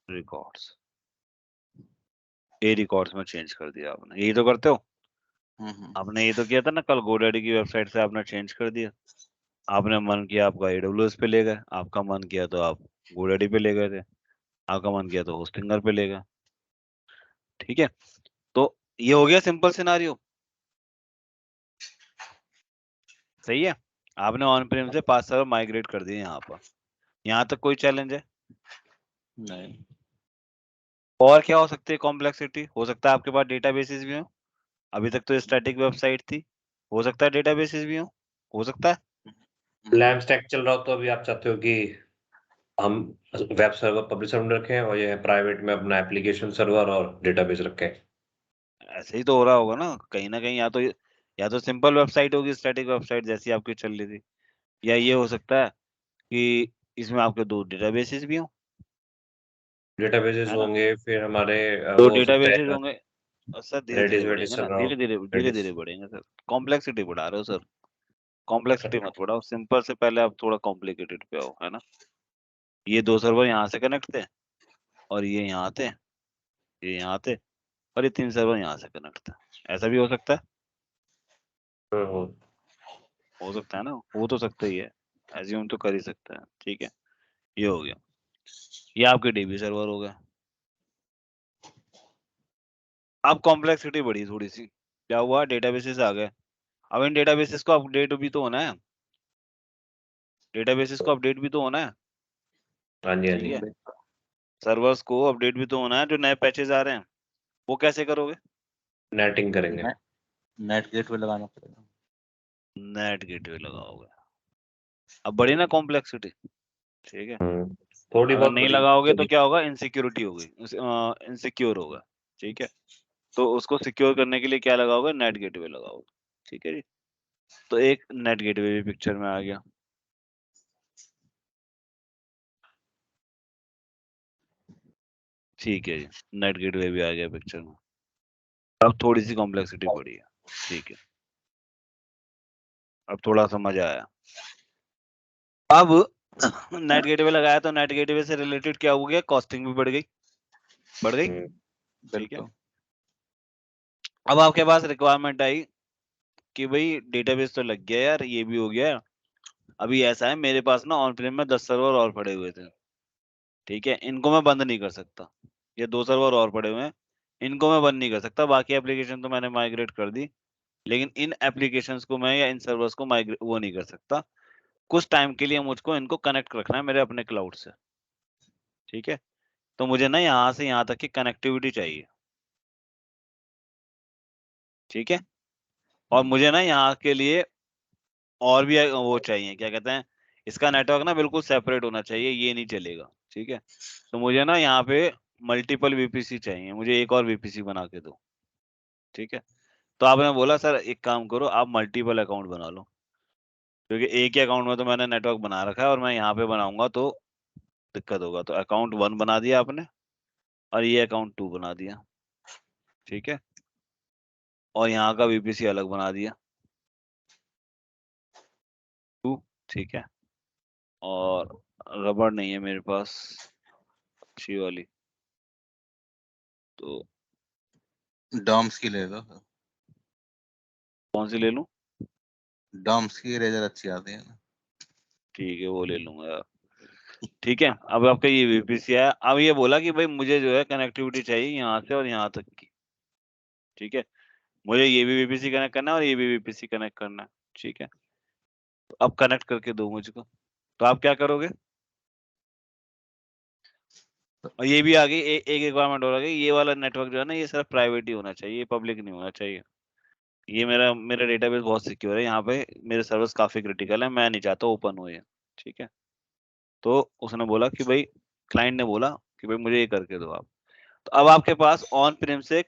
Speaker 1: records, A records में चेंज कर दिया आपने, यही तो करते हो। आपने ये तो किया था ना, कल गोडैडी की वेबसाइट से आपने चेंज कर दिया। आपने मन किया आपका AWS पे ले गए, आपका मन किया तो आप गोडैडी पे ले गए थे, आपका मन किया तो होस्टिंगर पे ले गए। ठीक है, तो ये हो गया सिंपल सिनारियो, सही है। आपने ऑन प्रेम से 5 सर्वर माइग्रेट कर दिए यहाँ पर, यहाँ तक कोई चैलेंज है?
Speaker 3: नहीं।
Speaker 1: और क्या हो सकती है कॉम्प्लेक्सिटी, हो सकता है आपके पास डेटाबेसेस भी हो, अभी तक तो स्टैटिक वेबसाइट थी, हो सकता है डेटाबेसेस भी हो सकता है।
Speaker 2: लैम्प स्टैक चल रहा हो तो अभी आप चाहते हो कि हम वेब सर्वर पब्लिक सर्वर रखें और ये प्राइवेट में अपना एप्लीकेशन सर्वर और डेटाबेस रखें।
Speaker 1: ऐसे ही तो हो रहा होगा ना कहीं, या तो सिंपल वेबसाइट होगी, स्टैटिक वेबसाइट जैसी आपकी चल रही थी, या ये हो सकता है कि इसमें आपके 2 डेटाबेसेस भी हो,
Speaker 2: डेटाबेसेस
Speaker 1: है ना।
Speaker 2: होंगे, फिर हमारे
Speaker 1: तो
Speaker 2: वो हो सकता
Speaker 1: डेटाबेसेस
Speaker 2: है
Speaker 1: होंगे, और सर धीरे धीरे
Speaker 2: रेडिस वेडिस
Speaker 1: बढ़ेंगे
Speaker 2: चल
Speaker 1: ना,
Speaker 2: रहा हो।
Speaker 1: धीरे
Speaker 2: रेडिस
Speaker 1: धीरे बढ़ेंगे सर, कॉम्प्लेक्सिटी बढ़ा रहे हो सर, कॉम्प्लेक्सिटी मत बढ़ाओ, सिंपल से पहले आप थोड़ा कॉम्प्लिकेटेड पे आओ, है ना। ये 2 सर्वर यहाँ से कनेक्ट थे, और ये यहाँ थे, ये यहाँ थे, और ये 3 सर्वर यहाँ से कनेक्ट थे, ऐसा भी हो सकता है।
Speaker 2: हम्म।
Speaker 1: हो सकता है ना, हो तो सकता ही है, एज्यूम तो कर ही सकता है। ठीक है, ये हो गया, ये आपके DB सर्वर हो गए। अब कॉम्प्लेक्सिटी बढ़ी थोड़ी सी, क्या हुआ, डेटाबेसेस आ गए। अब इन डेटाबेसेस को अपडेट भी तो होना है, डेटाबेसेस को अपडेट भी तो होना है।
Speaker 2: हाँ जी, हाँ
Speaker 1: ठीक
Speaker 2: जी।
Speaker 1: है, सर्वर्स को अपडेट भी तो होना है, जो नए पैचेस आ रहे हैं, वो कैसे करोगे,
Speaker 2: नेटिंग करेंगे।
Speaker 3: नेट गेटवे लगाना पड़ेगा।
Speaker 1: नेट गेटवे लगाओगे, अब बढ़ी ना कॉम्प्लेक्सिटी। ठीक है,
Speaker 2: थोड़ी
Speaker 1: अगर
Speaker 2: बहुत
Speaker 1: नहीं
Speaker 2: बड़ी
Speaker 1: लगाओगे तो
Speaker 2: होगी।
Speaker 1: क्या होगा, इनसिक्योरिटी होगी, इनसिक्योर होगा। ठीक है, तो उसको सिक्योर करने के लिए क्या लगाओगे, नेट गेटवे लगाओगे। ठीक है जी, तो एक नेट गेटवे भी पिक्चर में आ गया। ठीक है जी, नेट गेटवे भी आ गया पिक्चर में, अब थोड़ी सी कॉम्प्लेक्सिटी बढ़ी है। ठीक है, अब थोड़ा समझ आया। अब नेट गेटवे लगाया तो नेट गेटवे से रिलेटेड क्या हो गया, कॉस्टिंग भी बढ़ गई, बढ़ गई। ठीक है,
Speaker 3: बिल्कुल।
Speaker 1: अब आपके पास रिक्वायरमेंट आई कि भाई डेटाबेस तो लग गया यार, ये भी हो गया, अभी ऐसा है मेरे पास ना ऑन प्रेम में 10 सर्वर और पड़े हुए थे। ठीक है, इनको मैं बंद नहीं कर सकता, ये 2 सर्वर और पड़े हुए हैं, इनको मैं बंद नहीं कर सकता, बाकी एप्लीकेशन तो मैंने माइग्रेट कर दी, लेकिन इन एप्लीकेशंस को मैं या इन सर्वर्स को माइग्रेट वो नहीं कर सकता, कुछ टाइम के लिए मुझको इनको कनेक्ट रखना है मेरे अपने क्लाउड से। ठीक है, तो मुझे ना यहाँ से यहाँ तक की कनेक्टिविटी चाहिए। ठीक है, और मुझे ना यहाँ के लिए और भी वो चाहिए, क्या कहते हैं, इसका नेटवर्क ना बिल्कुल सेपरेट होना चाहिए, ये नहीं चलेगा। ठीक है, तो मुझे ना यहाँ पे मल्टीपल VPC चाहिए, मुझे एक और VPC बना के दो। ठीक है, तो आपने बोला सर एक काम करो, आप मल्टीपल अकाउंट बना लो, क्योंकि एक ही अकाउंट में तो मैंने नेटवर्क बना रखा है, और मैं यहाँ पे बनाऊंगा तो दिक्कत होगा, तो अकाउंट 1 बना दिया आपने, और ये अकाउंट 2 बना दिया। ठीक है, और यहाँ का VPC अलग बना दिया। ठीक है, और रबड़ नहीं है मेरे पास अच्छी वाली, तो
Speaker 3: डॉम्स की ले लो,
Speaker 1: कौन सी ले लूं?
Speaker 3: डॉम्स की इरेजर अच्छी आती है ना।
Speaker 1: ठीक है, वो ले लूंगा यार। ठीक है, अब आपका ये वीपीसी है। अब ये बोला कि भाई मुझे जो है कनेक्टिविटी चाहिए यहाँ से और यहाँ तक की। ठीक है, मुझे ये भी वीपीसी कनेक्ट करना है और ये भी वीपीसी कनेक्ट करना है। ठीक है, तो अब कनेक्ट करके दो मुझको, तो आप क्या करोगे? और ये भी आ गई एक रिक्वायरमेंट और आ गई, ये वाला नेटवर्क जो है ना, ये सिर्फ प्राइवेट ही होना चाहिए, पब्लिक नहीं होना चाहिए। ये मेरा डेटाबेस बहुत सिक्योर है, यहाँ पे मेरे सर्वर्स काफी क्रिटिकल है, मैं नहीं चाहता ओपन हो ये। ठीक है, तो उसने बोला कि भाई, क्लाइंट ने बोला कि भाई मुझे ये करके दो आप। तो अब आपके पास ऑन प्रेम से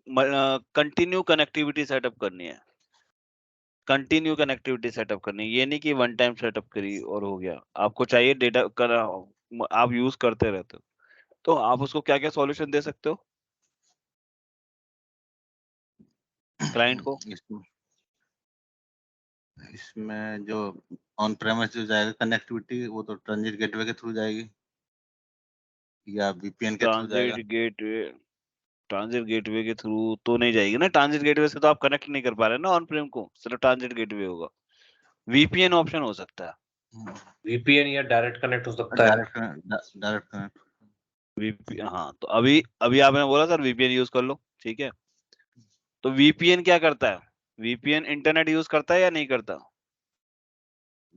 Speaker 1: कंटिन्यू कनेक्टिविटी सेटअप करनी है, कंटिन्यू कनेक्टिविटी सेटअप करनी है। ये नहीं कि वन टाइम सेटअप करी और हो गया, आपको चाहिए डेटा कर, आप यूज करते रहते हो। तो आप उसको क्या क्या सॉल्यूशन दे सकते हो क्लाइंट को?
Speaker 3: इसमें इसमें जो ऑन प्रेमिस जो जाएगा कनेक्टिविटी, वो तो ट्रांजिट गेटवे के थ्रू जाएगी या वीपीएन के थ्रू जाएगा।
Speaker 1: ट्रांजिट गेटवे के थ्रू तो नहीं जाएगी ना, ट्रांजिट गेटवे से तो आप कनेक्ट नहीं कर पा रहे ना ऑन प्रेम को, सिर्फ ट्रांजिट गेटवे होगा। वीपीएन ऑप्शन हो सकता है,
Speaker 2: वीपीएन या डायरेक्ट कनेक्ट हो सकता है।
Speaker 3: Direct connect.
Speaker 1: वीपीएन, हाँ, तो अभी अभी आपने बोला सर वीपीएन यूज कर लो। ठीक है, तो वीपीएन क्या करता है? वीपीएन इंटरनेट यूज करता है या नहीं करता?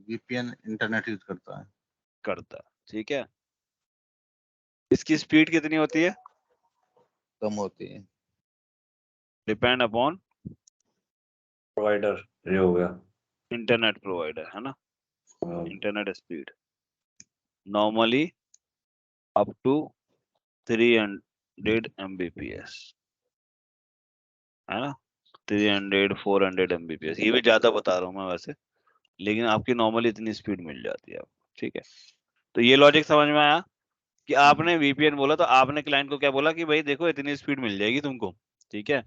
Speaker 3: वीपीएन इंटरनेट यूज करता है।
Speaker 1: करता है। ठीक है, इसकी स्पीड कितनी होती है?
Speaker 3: कम होती है।
Speaker 1: डिपेंड अपॉन
Speaker 2: प्रोवाइडर, ये हो गया।
Speaker 1: इंटरनेट प्रोवाइडर, है ना।
Speaker 2: हाँ।
Speaker 1: Internet speed normally up to 300 Mbps, है ना। 300 400 Mbps, ये भी ज्यादा बता रहा हूँ मैं वैसे, लेकिन आपकी नॉर्मली इतनी स्पीड मिल जाती है आपको। ठीक है, तो ये लॉजिक समझ में आया कि आपने वीपीएन बोला तो आपने क्लाइंट को क्या बोला कि भाई देखो इतनी स्पीड मिल जाएगी तुमको। ठीक है,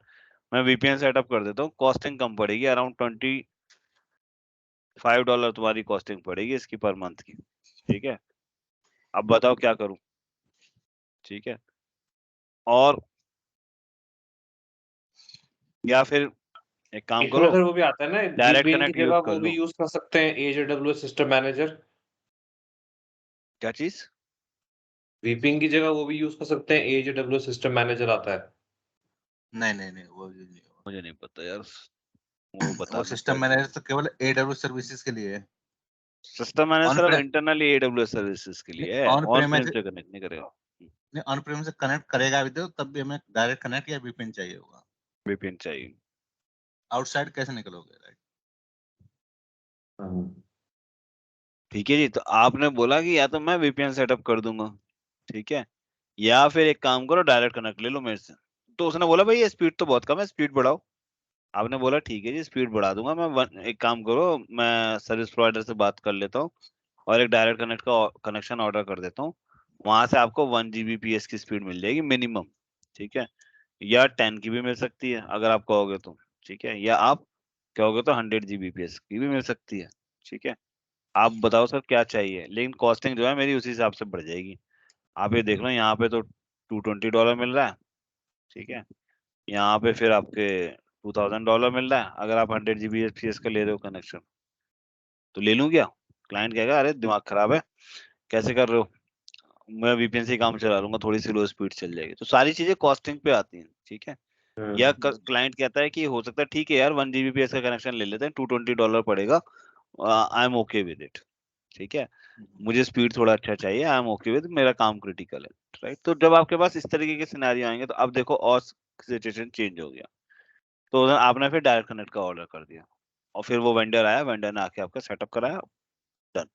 Speaker 1: मैं वीपीएन सेटअप कर देता हूँ, कॉस्टिंग कम पड़ेगी, अराउंड $25 तुम्हारी कॉस्टिंग पड़ेगी इसकी पर मंथ की। ठीक है, अब बताओ क्या करूं? ठीक है, और या फिर एक काम
Speaker 2: इसमें
Speaker 1: करो,
Speaker 2: सर वो भी आता है ना,
Speaker 1: डायरेक्ट
Speaker 2: वीपीएन की
Speaker 1: कनेक्ट यूज
Speaker 2: जगह
Speaker 1: कर
Speaker 2: वो भी
Speaker 1: लो।
Speaker 2: यूज कर सकते हैं, एजेडब्ल्यूएस सिस्टम मैनेजर।
Speaker 1: क्या चीज?
Speaker 2: वीपीएन की जगह वो भी यूज कर सकते हैं, एजेडब्ल्यूएस सिस्टम मैनेजर आता है।
Speaker 3: नहीं नहीं नहीं, वो यूज नहीं होगा।
Speaker 1: मुझे नहीं पता यार, वो
Speaker 3: वो
Speaker 1: बताना क्या
Speaker 3: सिस्टम
Speaker 1: चीज।
Speaker 3: मैनेजर तो केवल एडब्ल्यू सर्विसेज के लिए है।
Speaker 1: सिस्टम मैनेजर
Speaker 3: ऑन
Speaker 1: सिर्फ
Speaker 3: प्रेम
Speaker 1: इंटरनली एडब्ल्यूएस सर्विसेज के लिए है,
Speaker 3: ऑन
Speaker 1: ऑन
Speaker 3: प्रेम
Speaker 1: प्रेम से कनेक्ट नहीं करेगा।
Speaker 3: नहीं, ऑन प्रेम से कनेक्ट करेगा भी तो तब भी हमें डायरेक्ट कनेक्ट या वीपीएन चाहिए होगा।
Speaker 1: वीपीएन चाहिए।
Speaker 3: आउटसाइड कैसे निकलोगे, राइट?
Speaker 1: ठीक है जी, तो आपने बोला कि या तो मैं वीपीएन सेटअप कर दूंगा, ठीक है, या फिर एक काम करो डायरेक्ट कनेक्ट ले लो मेरे से। तो उसने बोला भाई ये स्पीड तो बहुत कम है, स्पीड बढ़ाओ। आपने बोला ठीक है जी, स्पीड बढ़ा दूंगा मैं, एक काम करो, मैं सर्विस प्रोवाइडर से बात कर लेता हूँ और एक डायरेक्ट कनेक्ट का कनेक्शन ऑर्डर कर देता हूँ। वहां से आपको 1 Gbps की स्पीड मिल जाएगी मिनिमम। ठीक है, या 10 की भी मिल सकती है अगर आप कहोगे तो। ठीक है, या आप कहोगे तो 100 Gbps की भी मिल सकती है। ठीक है, आप बताओ सर क्या चाहिए, लेकिन कॉस्टिंग जो है मेरी उसी हिसाब से बढ़ जाएगी। आप ये देख लो, यहाँ पे तो $220 मिल रहा है। ठीक है, यहाँ पे फिर आपके $2000 मिल रहा है अगर आप 100 Gbps का ले रहे हो कनेक्शन। तो ले लूं क्या? क्लाइंट कहेगा अरे दिमाग खराब है, कैसे कर रहे हो, मैं वीपीएन से ही काम चला लूंगा, थोड़ी सी लो स्पीड चल जाएगी। तो सारी चीजें कॉस्टिंग पे आती हैं। ठीक है, या क्लाइंट कहता है कि हो सकता है ठीक है यार 1 Gbps का कनेक्शन ले लेते हैं, $220 पड़ेगा, I am okay with it. ठीक है, मुझे स्पीड थोड़ा अच्छा चाहिए, आई एम ओके विद, मेरा काम क्रिटिकल है। राइट, तो जब आपके पास इस तरीके के सिनेरियो आएंगे तो अब देखो और सिचुएशन चेंज हो गया। तो आपने फिर डायरेक्ट कनेक्ट का ऑर्डर कर दिया और फिर वो वेंडर आया, वेंडर ने आके आपका सेटअप कराया, डन।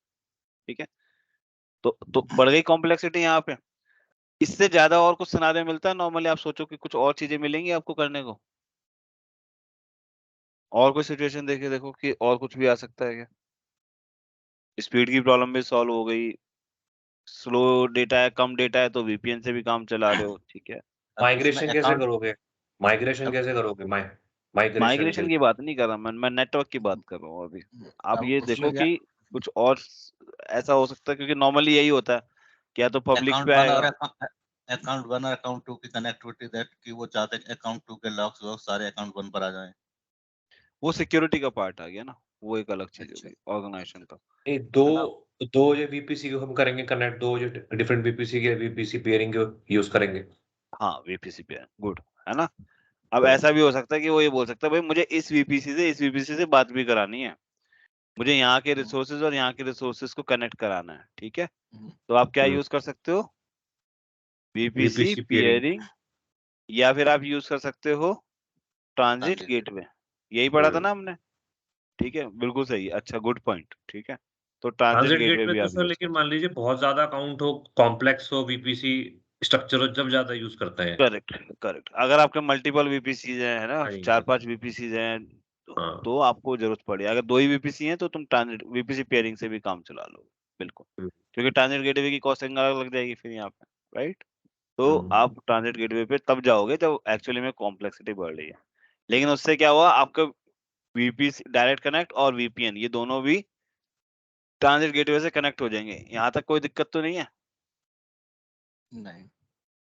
Speaker 1: ठीक है, तो बढ़ गई कॉम्प्लेक्सिटी यहाँ पे। इससे ज्यादा और कुछ सिनेरियो मिलता है नॉर्मली? आप सोचो कि कुछ और चीजें मिलेंगी आपको करने को, और कोई सिचुएशन देखिए, देखो कि और कुछ भी आ सकता है क्या? स्पीड की प्रॉब्लम भी सॉल्व हो गई, स्लो डेटा है, कम डेटा है तो वीपीएन से भी काम चला रहे हो। ठीक है,
Speaker 3: अब इसमें
Speaker 2: माइग्रेशन कैसे
Speaker 3: अकाउंट,
Speaker 2: करोगे? माइग्रेशन
Speaker 3: अब
Speaker 2: कैसे करोगे? माइग्रेशन के
Speaker 1: माइग्रेशन की बात नहीं कर रहा मैं नेटवर्क की बात कर रहा हूँ अभी। आप
Speaker 3: अब
Speaker 1: ये देखो
Speaker 3: उसमें क्या,
Speaker 1: कि कुछ और ऐसा हो सकता है, क्योंकि नॉर्मली यही होता है कि या तो पब्लिक
Speaker 3: अकाउंट
Speaker 1: पे
Speaker 3: वन और
Speaker 1: आएगा।
Speaker 3: अकाउंट वन और अकाउंट टू की कनेक्टिविटी, दैट कि वो चाहते हैं अकाउंट टू के लॉक्स वॉक्स सारे अकाउंट वन पर आ जाएं।
Speaker 1: वो सिक्योरिटी का पार्ट आ गया ना, वो एक अलग चीज
Speaker 3: अच्छा।
Speaker 1: होगी ऑर्गेनाइजेशन का।
Speaker 2: ये दो
Speaker 1: है ना?
Speaker 2: दो जो वीपीसी को हम करेंगे कनेक्ट, दो जो डिफरेंट वीपीसी के वीपीसी पेयरिंग यूज करेंगे।
Speaker 1: हाँ, वीपीसी पे है, गुड, है ना। अब ऐसा भी हो सकता है कि वो ये बोल सकता है भाई मुझे इस वीपीसी से इस वीपीसी से बात भी करानी है, मुझे यहाँ के रिसोर्सेज और यहाँ के रिसोर्सेज को कनेक्ट कराना है, ठीक है। तो आप क्या यूज कर सकते हो, वीपीसी
Speaker 2: वीपीसी पेयरिंग।
Speaker 1: पियरिंग, या फिर आप यूज कर सकते हो ट्रांजिट
Speaker 3: ट्रांजिट
Speaker 1: गेटवे। यही पढ़ा था ना हमने, ठीक है, बिल्कुल सही, अच्छा गुड पॉइंट, ठीक है। तो ट्रांजिट
Speaker 2: ट्रांजिट
Speaker 1: गेटवे
Speaker 2: गेटवे
Speaker 1: भी
Speaker 2: तो
Speaker 1: आप
Speaker 2: सर,
Speaker 1: यूज कर
Speaker 2: लेकिन
Speaker 1: सकते
Speaker 2: मान लीजिए बहुत ज्यादा अकाउंट हो, कॉम्प्लेक्स हो, वीपीसी स्ट्रक्चर हो, जब ज्यादा यूज करते हैं।
Speaker 1: हो। करेक्ट करेक्ट, अगर आपके मल्टीपल वीपीसी है ना,
Speaker 2: हाँ जी।
Speaker 1: 4-5 वीपीसी हैं,
Speaker 2: हाँ।
Speaker 1: तो आपको जरूरत पड़े। अगर 2 ही वीपीसी हैं तो तुम ट्रांजिट वीपीसी पेयरिंग से भी काम चला लो, बिल्कुल, क्योंकि ट्रांजिट गेटवे की कॉस्टिंग अलग लग जाएगी फिर यहाँ पे, राइट। तो आप ट्रांजिट गेटवे पे तब जाओगे जब एक्चुअली में कॉम्प्लेक्सिटी बढ़ रही है। लेकिन उससे क्या हुआ, आपका वीपीसी डायरेक्ट कनेक्ट और वीपीएन ये दोनों भी ट्रांजिट गेटवे से कनेक्ट हो जाएंगे, यहाँ तक कोई दिक्कत तो नहीं है,
Speaker 3: नहीं।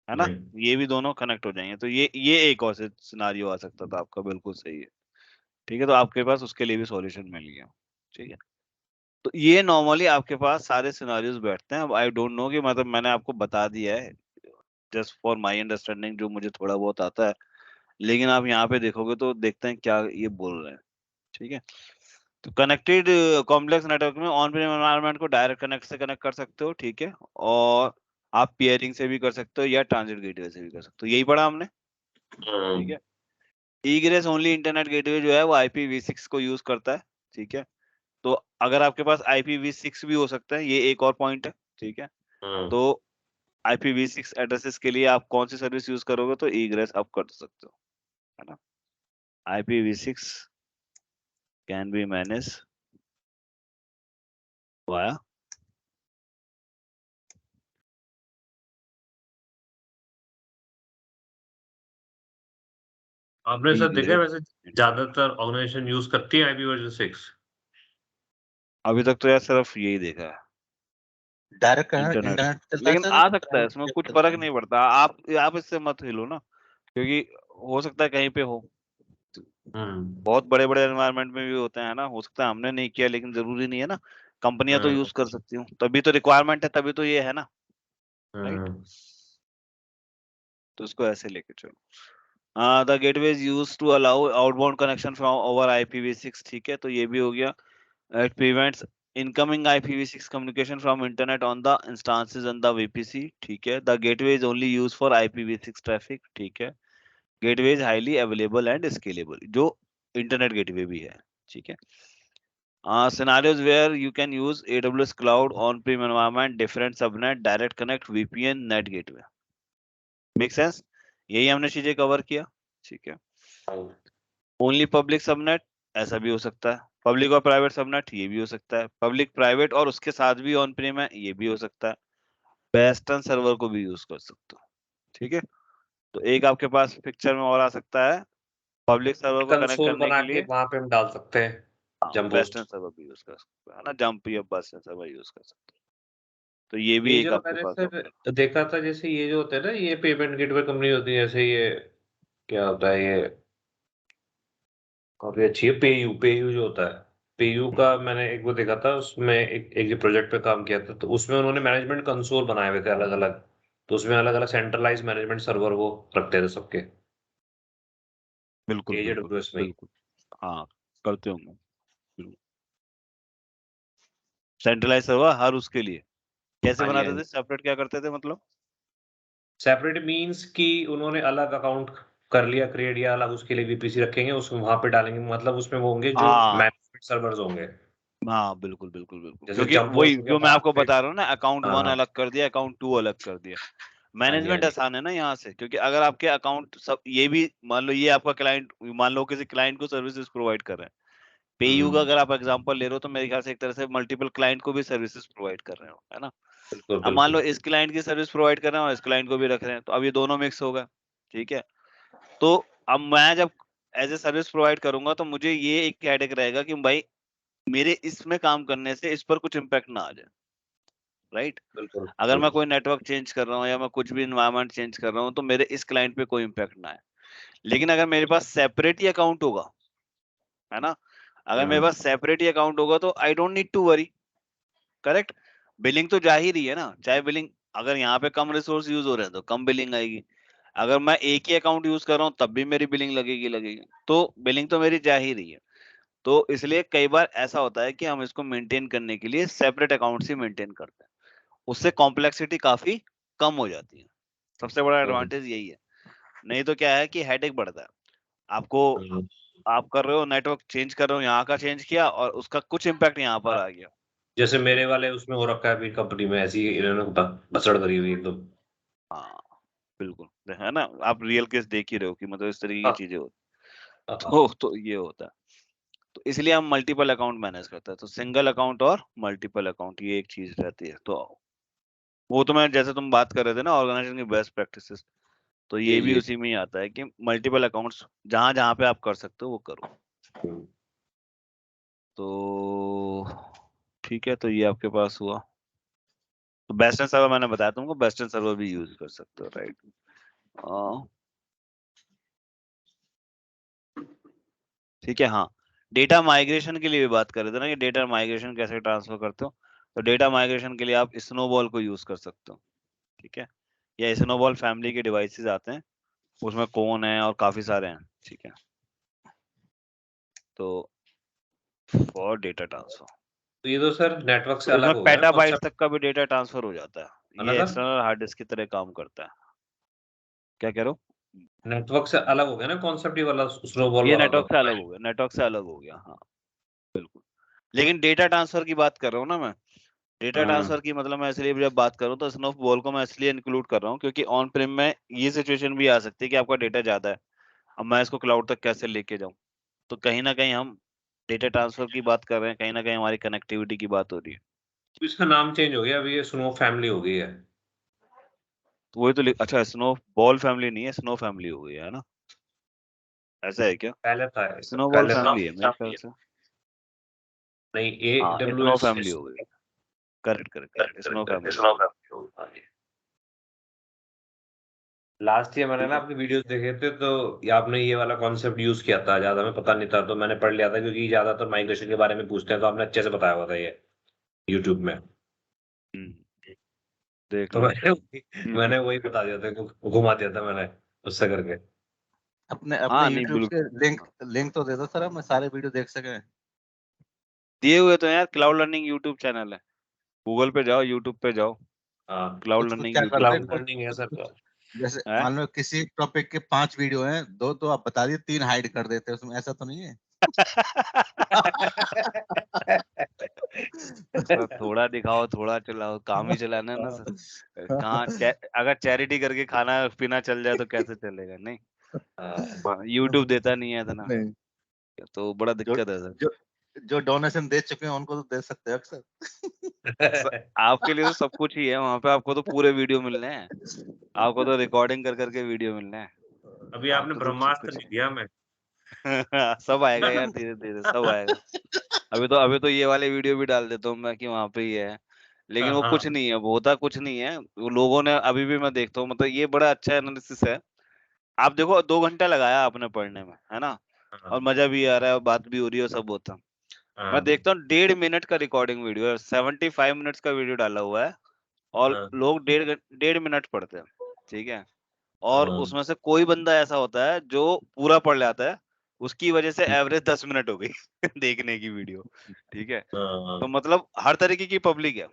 Speaker 1: है ना।
Speaker 2: नहीं।
Speaker 1: ये भी दोनों कनेक्ट हो जाएंगे, तो ये एक और सिनारियो आ सकता था आपका, बिल्कुल सही है, ठीक है। तो आपके पास उसके लिए भी सॉल्यूशन मिल गया, ठीक है। तो ये नॉर्मली आपके पास सारे सिनारियोज बैठते हैं। अब आई डोंट नो कि मतलब मैंने आपको बता दिया है जस्ट फॉर माय अंडरस्टैंडिंग, जो मुझे थोड़ा बहुत आता है, लेकिन आप यहाँ पे देखोगे तो देखते हैं क्या ये बोल रहे हैं, ठीक है। तो कनेक्टेड कॉम्प्लेक्स नेटवर्क में ऑन प्रेम एनवायरनमेंट को डायरेक्ट कनेक्ट से कनेक्ट कर सकते हो, ठीक है, और आप पेयरिंग से भी कर सकते हो या ट्रांजिट गेटवे से भी कर सकते हो, यही पढ़ा हमने, ठीक है। ईग्रेस ओनली इंटरनेट गेटवे जो है वो IPv6 को यूज करता है, ठीक है। तो अगर आपके पास IPv6 भी हो सकता है, ये एक और पॉइंट है, ठीक है। तो IPv6 एड्रेसेस के लिए आप कौन सी सर्विस यूज करोगे, तो ईग्रेस आप कर सकते हो, है ना। IPv6 can be manage via
Speaker 2: आपने सर देखा है
Speaker 1: egress
Speaker 2: वैसे ज्यादातर ऑर्गेनाइजेशन यूज करती है IPv6?
Speaker 1: अभी तक तो यार सिर्फ यही देखा है,
Speaker 3: डायरेक्ट
Speaker 1: इंटरनेट।
Speaker 3: इंटरनेट चलता है
Speaker 1: लेकिन
Speaker 3: सर,
Speaker 1: आ सकता है, इसमें कुछ
Speaker 3: चलता
Speaker 1: फर्क
Speaker 3: है।
Speaker 1: नहीं पड़ता, आप इससे मत हिलो ना, क्योंकि हो सकता है कहीं पे हो, बहुत बड़े बड़े एनवायरनमेंट में भी होते हैं ना, हो सकता है हमने नहीं किया, लेकिन जरूरी नहीं है ना, कंपनियां तो यूज कर सकती हूँ, तभी तो रिक्वायरमेंट है, तभी तो ये है ना, राइट। तो इसको ऐसे लेके चलो। The gateway is used to allow outbound connection from over IPv6, ठीक है, तो ये भी हो गया। It prevents incoming IPv6 communication from internet on the instances on the VPC, ठीक है। The gateway is only used for IPv6 traffic, ठीक है। Gateway is highly available and scalable, जो इंटरनेट गेटवे भी है, ठीक है। Scenarios where you can use AWS cloud on-prem environment, different subnet, direct connect, VPN, net gateway, make sense। यही हमने चीजें कवर किया, ठीक है। ओनली पब्लिक सबनेट, ऐसा भी हो सकता है। पब्लिक और प्राइवेट सबनेट, ये भी हो सकता है। पब्लिक प्राइवेट और उसके साथ भी ऑन प्रीम है, ये भी हो सकता है। वेस्टर्न सर्वर को भी यूज कर सकते हो, ठीक है। तो एक आपके पास पिक्चर में और आ सकता है, पब्लिक सर्वर को कनेक्ट
Speaker 2: कंसोल
Speaker 1: करने
Speaker 2: बना
Speaker 1: के
Speaker 2: के
Speaker 1: लिए
Speaker 2: वहां पे हम डाल सकते हैं जंप
Speaker 1: वेस्टर्न
Speaker 2: होस्ट।
Speaker 1: सर्वर भी यूज कर सकते हो, है ना, जंप या बस सर्वर यूज कर सकते हो। तो ये भी
Speaker 2: ये
Speaker 1: एक
Speaker 2: जो
Speaker 1: आपके
Speaker 2: मैंने
Speaker 1: पास ऑप्शन।
Speaker 2: सर देखा था, जैसे ये जो होते हैं ना, ये पेमेंट गेटवे कंपनी होती है, जैसे ये क्या होता है, ये काफी अच्छी है, पेयू जो होता है, पेयू का मैंने एक वो देखा था, उसमें एक जो प्रोजेक्ट पे काम किया था, तो उसमें उन्होंने मैनेजमेंट कंसोल बनाए हुए थे अलग अलग, तो उसमें अलग अलग सेंट्रलाइज मैनेजमेंट सर्वर वो रखते थे सबके
Speaker 1: बिल्कुल बिल्कुल
Speaker 2: AWS में ही।
Speaker 1: बिल्कुल, हाँ, करते होंगे, सेंट्रलाइज सर्वर हर उसके लिए कैसे
Speaker 2: हाँ जी, हाँ
Speaker 1: बनाते
Speaker 2: जी।
Speaker 1: थे, सेपरेट क्या करते थे मतलब।
Speaker 2: सेपरेट मींस कि उन्होंने अलग अकाउंट कर लिया क्रिएट, या अलग उसके लिए वीपीसी रखेंगे, उसमें वहां पे डालेंगे, मतलब उसमें वो होंगे जो
Speaker 1: हाँ
Speaker 2: मैनेजमेंट सर्वर्स होंगे,
Speaker 1: हाँ, बिल्कुल बिल्कुल बिल्कुल,
Speaker 2: जैसे
Speaker 1: क्योंकि
Speaker 2: जंप
Speaker 1: वही
Speaker 2: होस्ट हो गया
Speaker 1: जो मैं
Speaker 2: बाहर
Speaker 1: आपको
Speaker 2: पे।
Speaker 1: बता रहा हूँ ना, अकाउंट
Speaker 2: हाँ
Speaker 1: 1
Speaker 2: हाँ।
Speaker 1: अलग कर दिया, अकाउंट 2 अलग कर दिया।
Speaker 2: हाँ जी, हाँ
Speaker 1: मैनेजमेंट
Speaker 2: जी।
Speaker 1: आसान है ना यहाँ से, क्योंकि अगर आपके अकाउंट सब ये भी मान लो, ये आपका क्लाइंट, मान लो किसी क्लाइंट को सर्विसेज प्रोवाइड कर रहे हैं, पेयू का अगर आप एग्जांपल ले रहे हो, तो मेरे ख्याल से एक तरह से मल्टीपल क्लाइंट को भी सर्विसेज प्रोवाइड कर रहे हो, है ना।
Speaker 2: बिल्कुल
Speaker 1: अब मान लो
Speaker 2: बिल्कुल।
Speaker 1: इस क्लाइंट की सर्विस प्रोवाइड कर रहे हैं और इस क्लाइंट को भी रख रहे हैं, तो अब ये दोनों मिक्स होगा, ठीक है। तो अब मैं जब एज ए सर्विस प्रोवाइड करूंगा, तो मुझे ये एक हेडेक रहेगा कि भाई मेरे इसमें काम करने से इस पर कुछ इम्पैक्ट ना आ जाए, राइट।
Speaker 2: बिल्कुल
Speaker 1: अगर मैं कोई नेटवर्क चेंज कर रहा हूँ या मैं कुछ भी इन्वायरमेंट चेंज कर रहा हूँ तो मेरे इस क्लाइंट पे कोई इम्पैक्ट ना आए। लेकिन अगर मेरे पास सेपरेट ही अकाउंट होगा, है ना, अगर मेरे पास सेपरेट ही अकाउंट होगा तो I don't need to worry, correct. Billing तो जा ही रही है ना, चाहे बिलिंग अगर यहाँ पे कम रिसोर्स यूज हो रहे हैं तो कम बिलिंग आएगी, अगर मैं एक ही अकाउंट यूज कर रहा हूँ तब भी मेरी बिलिंग लगेगी, तो बिलिंग तो मेरी जा ही रही है। तो इसलिए कई बार ऐसा होता है कि हम इसको मेंटेन करने के लिए सेपरेट अकाउंट ही मेंटेन करते हैं, उससे कॉम्प्लेक्सिटी काफी कम हो जाती है। सबसे बड़ा एडवांटेज यही है। नहीं तो क्या है कि हेडेक बढ़ता है आपको, आप कर रहे हो नेटवर्क चेंज कर रहे हो, यहाँ का चेंज किया और उसका कुछ इम्पैक्ट यहाँ पर आ गया।
Speaker 2: जैसे मेरे वाले उसमें हो रखा है अभी कंपनी में, ऐसी इन्होंने बसड़ करी हुई एकदम।
Speaker 1: हाँ बिल्कुल, है ना, आप रियल केस देख ही रहे हो कि मतलब इस तरीके की
Speaker 2: हाँ।
Speaker 1: चीजें होती,
Speaker 2: हाँ।
Speaker 1: तो ये होता है। तो इसलिए हम मल्टीपल अकाउंट मैनेज करते हैं, तो सिंगल अकाउंट और मल्टीपल अकाउंट ये एक चीज रहती है। तो वो तो मैं जैसे तुम बात कर रहे थे ना ऑर्गेनाइजेशन की बेस्ट प्रैक्टिसेस, तो ये भी उसी में ही आता है कि मल्टीपल अकाउंट्स जहां जहां पे आप कर सकते हो वो करो। तो ठीक है, तो ये आपके पास हुआ। तो वेस्टर्न सर्वर मैंने बताया तुमको, वेस्टर्न सर्वर भी यूज कर सकते हो, राइट। ठीक है, हाँ। डेटा माइग्रेशन के लिए भी बात कर रहे थे ना कि डेटा माइग्रेशन कैसे ट्रांसफर करते हो, तो डेटा माइग्रेशन के लिए आप स्नोबॉल को यूज कर सकते हो, ठीक है, या स्नोबॉल फैमिली के डिवाइसेस आते हैं, उसमें कौन है और काफी सारे हैं, ठीक है। तो फॉर डेटा ट्रांसफर,
Speaker 2: तो ये तो सर नेटवर्क से
Speaker 1: तो
Speaker 2: अलग
Speaker 1: इसमें
Speaker 2: हो गया ना
Speaker 1: पेटाबाइट
Speaker 2: concept,
Speaker 1: तक का भी डेटा ट्रांसफर हो जाता है,
Speaker 2: है ना
Speaker 1: ये
Speaker 2: सर?
Speaker 1: एक्सटर्नल हार्ड डिस्क की तरह काम करता है। क्या कह रहे हो?
Speaker 2: नेटवर्क से अलग हो गया ना कॉन्सेप्ट, ये वाला स्नोबॉल
Speaker 1: ये
Speaker 2: वाला तो।
Speaker 1: नेटवर्क से अलग हो गया, नेटवर्क से अलग हो गया, हाँ बिल्कुल। लेकिन डेटा ट्रांसफर की बात कर रहा हूँ ना मैं, डेटा ट्रांसफर की मतलब मैं इसलिए जब बात करूँ तो स्नोबॉल को मैं इसलिए इंक्लूड कर रहा हूँ क्योंकि ऑन प्रेम में ये सिचुएशन भी आ सकती है कि आपका डेटा ज्यादा है, अब मैं इसको क्लाउड तक कैसे लेके जाऊँ, तो कहीं ना कहीं हम डेटा ट्रांसफर की बात कर रहे हैं, कहीं ना कहीं हमारी कनेक्टिविटी की बात हो रही है।
Speaker 2: तो इसका नाम चेंज हो गया, अभी ये स्नो फैमिली हो गई है।
Speaker 1: तो वही तो अच्छा, स्नो बॉल फैमिली नहीं है, स्नो फैमिली हो गई है ना, ऐसा है क्या?
Speaker 2: पहले था
Speaker 1: स्नोबॉल
Speaker 2: पहले था
Speaker 1: फैमिली है मेरे ख्याल से।
Speaker 2: नहीं, ए
Speaker 1: हाँ
Speaker 2: डब्ल्यू
Speaker 1: स्नो
Speaker 2: एस
Speaker 1: फैमिली हो गई, correct correct correct, snow family.
Speaker 2: Snow family. Last year मैंने ना आपके वीडियोस देखे थे, तो ये आपने ये वाला कॉन्सेप्ट यूज किया था, ज्यादा हमें पता नहीं था तो मैंने पढ़ लिया था, क्योंकि ज्यादातर माइग्रेशन के बारे में पूछते हैं, तो आपने अच्छे से बताया हुआ था ये यूट्यूब में।
Speaker 1: देख
Speaker 2: तो
Speaker 1: लो।
Speaker 2: मैंने वही बता दिया था, घुमा दिया था मैंने उससे करके।
Speaker 3: अपने अपने
Speaker 1: हाँ नहीं
Speaker 3: YouTube के
Speaker 1: बिल्कुल,
Speaker 3: लिंक लिंक तो दे दो सर, मैं सारे वीडियो देख सके।
Speaker 1: दिए हुए तो यार, क्लाउड लर्निंग यूट्यूब चैनल है, गूगल पे जाओ, यूट्यूब पे जाओ,
Speaker 2: हाँ,
Speaker 1: क्लाउड
Speaker 3: कुछ कुछ
Speaker 1: लर्निंग
Speaker 3: क्या
Speaker 1: यूट्यूब
Speaker 3: करते हैं,
Speaker 2: क्लाउड
Speaker 3: कुछ
Speaker 2: लर्निंग है
Speaker 3: कुछ
Speaker 2: सर।
Speaker 3: कुछ जैसे
Speaker 1: है।
Speaker 3: मान लो किसी टॉपिक के 5 वीडियो हैं, 2 तो आप बता दिए, 3 हाइड कर देते हैं उसमें, ऐसा तो नहीं है?
Speaker 1: तो थोड़ा दिखाओ, थोड़ा चलाओ, काम ही चलाना है ना सर। कहाँ अगर चैरिटी करके खाना पीना चल जाए तो कैसे चलेगा, नहीं यूट्यूब देता नहीं है इतना,
Speaker 3: नहीं,
Speaker 1: तो बड़ा
Speaker 3: जो
Speaker 1: दिक्कत है सर।
Speaker 3: जो जो डोनेशन दे चुके हैं उनको तो दे सकते हैं अक्सर।
Speaker 1: आपके लिए तो सब कुछ ही है वहां पे, आपको तो पूरे वीडियो मिलने हैं, आपको तो रिकॉर्डिंग कर करके वीडियो मिलने हैं,
Speaker 2: अभी आपने
Speaker 1: आपको तो सब
Speaker 2: ब्रह्मास्त्र
Speaker 1: कुछ
Speaker 2: नहीं दिया हमें।
Speaker 1: है। सब आएगा यार, धीरे धीरे सब आएगा। अभी तो ये वाले वीडियो भी डाल देता हूँ मैं कि वहां पे ही है, लेकिन वो कुछ
Speaker 2: हाँ।
Speaker 1: नहीं है, वो होता कुछ नहीं है, वो लोगों ने अभी भी मैं देखता हूँ, मतलब ये बड़ा अच्छा एनालिसिस है। आप देखो 2 घंटा लगाया आपने पढ़ने में, है ना, और
Speaker 2: हाँ।
Speaker 1: मजा भी आ रहा है और बात भी हो रही है और सब होता है। मैं
Speaker 2: हाँ।
Speaker 1: देखता हूँ 1.5 मिनट का रिकॉर्डिंग वीडियो है, 75 मिनट्स का वीडियो डाला हुआ है, और
Speaker 2: हाँ।
Speaker 1: लोग 1.5 मिनट पढ़ते हैं, ठीक है, और
Speaker 2: हाँ।
Speaker 1: उसमें से कोई बंदा ऐसा होता है जो पूरा पढ़ जाता है, उसकी वजह से एवरेज 10 मिनट हो गई देखने की वीडियो, ठीक है।
Speaker 2: हाँ।
Speaker 1: तो मतलब हर तरीके की पब्लिक है।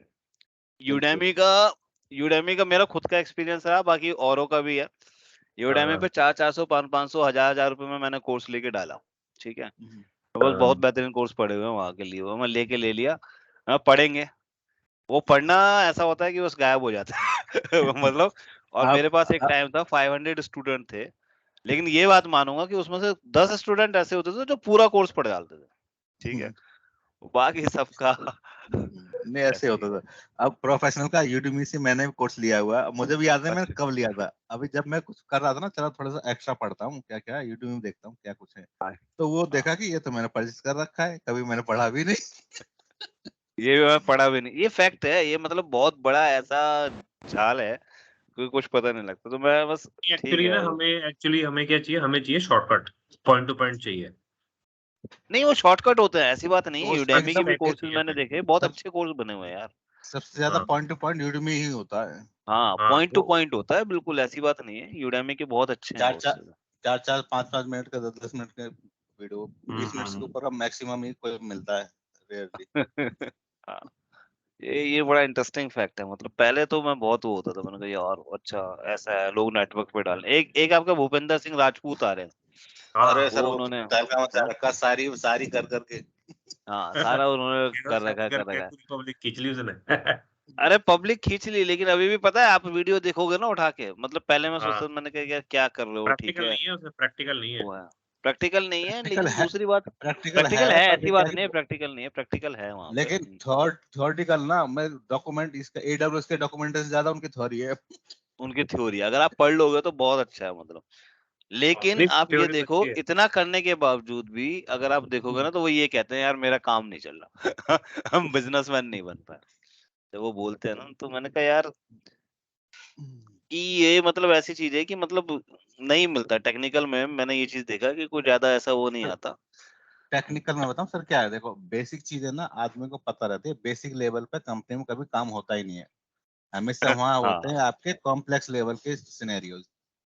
Speaker 1: यूडेमी का यूडेमी का मेरा खुद का एक्सपीरियंस रहा, बाकी औरों का भी है। यूडेमी पे 400 500 1000 रुपए में मैंने कोर्स लेके डाला, ठीक है, तो बस बहुत बेहतरीन कोर्स पढ़े हुए हैं वहां के लिए, वो मैं लेके ले लिया। पढ़ेंगे, वो पढ़ना ऐसा होता है कि बस गायब हो जाता है मतलब। और
Speaker 3: आप
Speaker 1: मेरे पास एक टाइम था 500 स्टूडेंट थे, लेकिन ये बात मानूंगा कि उसमें से 10 स्टूडेंट ऐसे होते थे जो पूरा कोर्स पढ़ डालते थे, ठीक है, बाकी सबका
Speaker 3: नहीं ऐसे होता था। अब प्रोफेशनल का यूडीमी से मैंने भी कोर्स लिया हुआ है, मुझे भी याद है मैंने
Speaker 2: अच्छा।
Speaker 3: कब लिया था। अभी जब मैं कुछ कर रहा था ना, चलो थोड़ा सा एक्स्ट्रा पढ़ता हूँ, क्या क्या यूडीमी में देखता हूँ क्या कुछ है, तो वो देखा कि ये तो मैंने परचेज कर रखा है, कभी मैंने पढ़ा भी नहीं।
Speaker 1: ये मैं पढ़ा भी नहीं, ये फैक्ट है, ये मतलब बहुत बड़ा ऐसा जाल है, कोई कुछ पता नहीं लगता, तो मैं बस ठीक
Speaker 2: एक्चुअली ना
Speaker 1: है।
Speaker 2: हमें क्या चाहिए, हमें चाहिए शॉर्टकट, पॉइंट टू पॉइंट चाहिए।
Speaker 1: नहीं वो शॉर्टकट होते हैं, ऐसी बात नहीं है,
Speaker 3: वो
Speaker 1: यूडेमी के
Speaker 3: एकदम
Speaker 1: भी
Speaker 2: पैकेज
Speaker 1: कोर्सेज
Speaker 2: चाहिए
Speaker 1: मैंने
Speaker 2: हमें।
Speaker 1: देखे, बहुत
Speaker 3: सब
Speaker 1: अच्छे कोर्स बने हुए हैं यार।
Speaker 3: सबसे ज्यादा
Speaker 2: हाँ
Speaker 3: पॉइंट टू पॉइंट यूडीमी ही होता है।
Speaker 1: हाँ,
Speaker 2: हाँ
Speaker 1: पॉइंट टू
Speaker 2: वो
Speaker 1: पॉइंट होता है, बिल्कुल ऐसी बात नहीं है, यूडेमी के बहुत अच्छे हैं
Speaker 3: चार चार
Speaker 1: कोर्सेज।
Speaker 3: चार चार पाँच पाँच मिनट का, 10 10 मिनट का वीडियो, 20 मिनट के ऊपर अब मैक्सिमम ही कोई मिलता है, रेयरली।
Speaker 1: हाँ, ये बड़ा इंटरेस्टिंग फैक्ट है, मतलब पहले तो मैं बहुत वो होता था, मैंने कहा यार अच्छा ऐसा है, लोग नेटवर्क पे डाल, एक एक आपका भूपेंद्र सिंह राजपूत आ रहे हैं,
Speaker 3: अरे
Speaker 2: हाँ
Speaker 3: सर
Speaker 1: वो
Speaker 3: वो
Speaker 1: उन्होंने,
Speaker 3: तहलका मचा
Speaker 1: हाँ
Speaker 3: रखा, सारी सारी कर करके।
Speaker 1: हाँ, सारा उन्होंने कर रखा है, कर
Speaker 2: करके
Speaker 1: रखा है।
Speaker 2: पूरी पब्लिक खींच ली उसने।
Speaker 1: अरे पब्लिक खींच ली, लेकिन अभी भी पता है, आप वीडियो देखोगे ना उठा के, मतलब पहले मैं
Speaker 2: हाँ
Speaker 1: सोचता था, मैंने कहा यार क्या कर रहे हो, ठीक
Speaker 2: प्रैक्टिकल
Speaker 1: है
Speaker 2: नहीं है उसमें, प्रैक्टिकल नहीं है।
Speaker 1: वो है, प्रैक्टिकल नहीं है,
Speaker 3: प्रैक्टिकल
Speaker 1: लेकिन
Speaker 3: है,
Speaker 1: दूसरी बात,
Speaker 3: प्रैक्टिकल
Speaker 1: प्रैक्टिकल है,
Speaker 3: पर
Speaker 1: ऐसी
Speaker 3: क्या
Speaker 1: बात
Speaker 3: है
Speaker 1: नहीं है,
Speaker 3: कि
Speaker 1: प्रैक्टिकल नहीं है, प्रैक्टिकल है वहां पे।
Speaker 3: लेकिन थ्योरेटिकल ना, मैं डॉक्यूमेंट इसका एडब्ल्यूएस के डॉक्यूमेंटेशन से ज्यादा उनकी थ्योरी है।
Speaker 1: उनकी थ्योरी अगर आप पढ़ लोगे तो बहुत अच्छा है, मतलब। लेकिन
Speaker 2: नहीं
Speaker 1: आप ये
Speaker 2: थ्योरी तो
Speaker 1: देखो,
Speaker 2: अच्छी है।
Speaker 1: इतना करने के बावजूद भी अगर आप देखोगे ना, तो वो ये कहते हैं यार मेरा काम नहीं चल रहा, हम बिजनेसमैन नहीं बन पाए, जब वो बोलते हैं ना, तो मैंने कहा यार कि ये मतलब ऐसी चीज है कि मतलब नहीं मिलता टेक्निकल में, मैंने ये चीज देखा कि कोई ज्यादा ऐसा वो नहीं आता।
Speaker 3: टेक्निकल में बताऊं सर क्या है, देखो बेसिक चीजें ना आदमी को पता रहती है, बेसिक लेवल पे कंपनी में कभी काम होता ही नहीं है, हमेशा वहाँ होते हैं
Speaker 1: हाँ
Speaker 3: आपके कॉम्प्लेक्स लेवल के सिनेरियोज,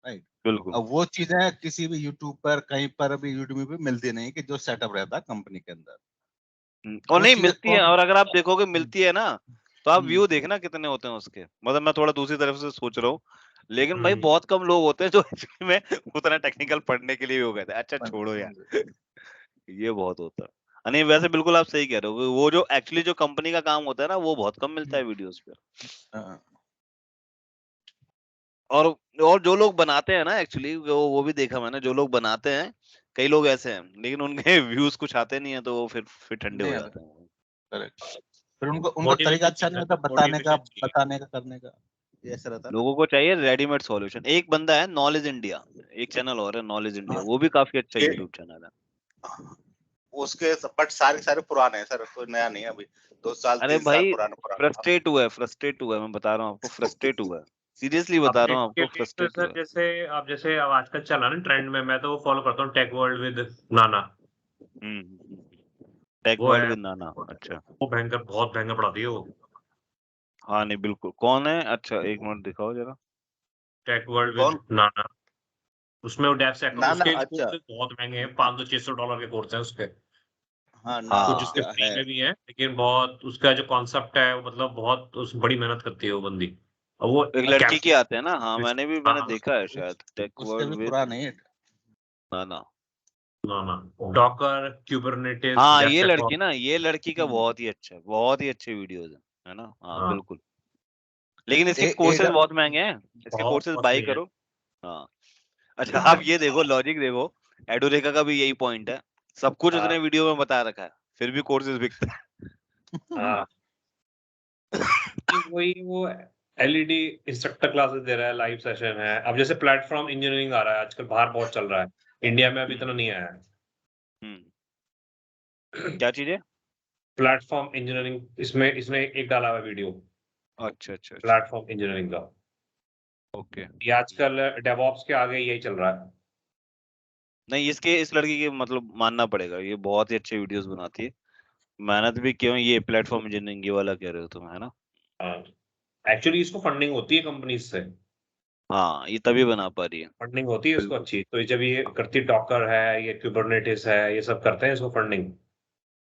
Speaker 3: राइट।
Speaker 1: बिल्कुल।
Speaker 3: अब वो चीजें किसी भी यूट्यूब पर कहीं पर भी यूट्यूब पे मिलती नहीं कि जो सेटअप रहता है कंपनी के अंदर,
Speaker 1: और
Speaker 3: वो
Speaker 1: नहीं
Speaker 3: चीजें
Speaker 1: मिलती है,
Speaker 3: कौन।
Speaker 1: और अगर आप देखोगे मिलती है ना, तो आप
Speaker 3: हम्म,
Speaker 1: व्यू देखना कितने होते हैं उसके, मतलब मैं थोड़ा दूसरी तरफ से सोच रहा हूँ, लेकिन भाई
Speaker 2: हम्म
Speaker 1: बहुत कम लोग होते हैं जो एक्चुअली में उतना टेक्निकल पढ़ने के लिए भी हो गए थे, अच्छा छोड़ो यार, ये बहुत होता है। नहीं वैसे बिल्कुल आप सही कह रहे हो, वो जो एक्चुअली जो कंपनी का काम होता है ना, वो बहुत कम मिलता है वीडियोस पे।
Speaker 3: हाँ,
Speaker 1: और और जो लोग बनाते हैं ना, एक्चुअली वो भी देखा मैंने, जो लोग बनाते हैं, कई लोग ऐसे हैं, लेकिन उनके व्यूज कुछ आते नहीं है, तो वो फिर ठंडे हो
Speaker 3: नहीं
Speaker 1: जाते हैं।
Speaker 3: करेक्ट, फिर उनको उनका तरीका
Speaker 2: मोटिवेशन
Speaker 3: अच्छा
Speaker 2: चाहिए
Speaker 3: नहीं
Speaker 2: ना,
Speaker 3: होता
Speaker 2: मोटिवेशन चाहिए।
Speaker 3: बताने का करने का, ये ऐसा रहता है ना।
Speaker 1: लोगों को चाहिए रेडीमेड सॉल्यूशन। एक बंदा है नॉलेज इंडिया, एक चैनल और है नॉलेज इंडिया,
Speaker 3: हाँ,
Speaker 1: वो भी काफी अच्छा
Speaker 3: ये
Speaker 1: यूट्यूब चैनल है।
Speaker 3: उसके बट सारे सारे पुराने हैं सर, कोई नया नहीं है अभी, 2 साल
Speaker 1: अरे
Speaker 3: 3 साल
Speaker 1: भाई
Speaker 3: पुराने पुराने।
Speaker 1: फ्रस्ट्रेट हुआ है, मैं बता रहा हूँ आपको, फ्रस्ट्रेट हुआ है, सीरियसली
Speaker 2: अब
Speaker 1: बता रहा हूँ आपको,
Speaker 2: एजुकेटिव तो
Speaker 1: फ्रस्ट्रेट
Speaker 2: सर
Speaker 1: हुआ है।
Speaker 2: जैसे अब आजकल चला ना ट्रेंड में, मैं तो वो फॉलो करता हूँ tech world with Nana.
Speaker 1: Take
Speaker 2: वो
Speaker 1: वर्ल्ड
Speaker 2: है,
Speaker 1: विद नाना, अच्छा।
Speaker 2: वो भयंकर, बहुत भयंकर पढ़ाती है वो।
Speaker 1: हाँ नहीं बिल्कुल, कौन है, अच्छा एक मिनट दिखाओ जरा।
Speaker 2: टेक वर्ल्ड विद
Speaker 3: कौन।
Speaker 2: नाना। उसमें वो डेव
Speaker 3: ना ना
Speaker 2: उसके
Speaker 3: अच्छा।
Speaker 2: कोर्सेज बहुत महंगे हैं, $500 $600 के कोर्स हैं उसके।
Speaker 3: हाँ
Speaker 2: कुछ
Speaker 1: हाँ
Speaker 2: उसके
Speaker 3: है।
Speaker 2: फ्री में भी है, लेकिन बहुत उसका जो कॉन्सेप्ट है वो मतलब बहुत बड़ी मेहनत करती है वो बंदी। और वो
Speaker 1: एक लड़की
Speaker 2: कैप्स,
Speaker 1: के आते हैं ना, हाँ मैंने
Speaker 2: हाँ
Speaker 1: देखा है शायद, टेक
Speaker 3: उससे
Speaker 1: वर्ल्ड
Speaker 3: भी
Speaker 1: विद
Speaker 3: पुराने है।
Speaker 1: नाना।
Speaker 2: नाना, डॉकर, क्यूबरनेटिस,
Speaker 1: हाँ ये
Speaker 2: डेवसेकऑप्स।
Speaker 1: लड़की ना, ये लड़की का बहुत ही अच्छा है, बहुत ही अच्छे वीडियोस है ना, हाँ
Speaker 2: हाँ
Speaker 1: बिल्कुल। लेकिन इसके
Speaker 3: एक
Speaker 1: कोर्सेज बहुत महंगे हैं, इसके
Speaker 2: बहुत
Speaker 1: कोर्सेज बाय
Speaker 2: कॉस्टली है।
Speaker 1: करो। हाँ अच्छा, आप ये देखो लॉजिक देखो, एडोरेका का भी यही पॉइंट है, सब कुछ
Speaker 2: हाँ
Speaker 1: उसने वीडियो में बता रखा है, फिर भी कोर्सेज बिकते हैं।
Speaker 2: हाँ वही वो एलईडी इंस्ट्रक्टर क्लासेस दे रहा है, लाइव सेशन है। अब जैसे प्लेटफॉर्म इंजीनियरिंग आ रहा है आजकल, बाहर बहुत चल रहा है, इंडिया में अभी इतना नहीं आया है।
Speaker 1: हम्म, क्या चीज है?
Speaker 2: प्लेटफॉर्म इंजीनियरिंग, इसमें इसने एक डाला हुआ वीडियो,
Speaker 1: अच्छा अच्छा अच्छा,
Speaker 2: प्लेटफॉर्म इंजीनियरिंग का।
Speaker 1: ओके।
Speaker 2: ये आजकल डेवऑप्स के आगे यही चल रहा है।
Speaker 1: नहीं इस लड़की के मतलब मानना पड़ेगा, ये बहुत ही अच्छे वीडियोस बनाती है, मेहनत भी क्यों, ये प्लेटफॉर्म इंजीनियरिंग ये वाला कह रहे हो तुम, है ना?
Speaker 2: हाँ एक्चुअली इसको फंडिंग होती है कंपनीज से,
Speaker 1: हाँ ये तभी बना पा रही है।
Speaker 2: फंडिंग होती है इसको
Speaker 1: बिल्कुल।
Speaker 2: अच्छी, तो ये जब ये करती, डॉकर है, ये क्यूबरनेटिस है, ये सब करते हैं इसको फंडिंग।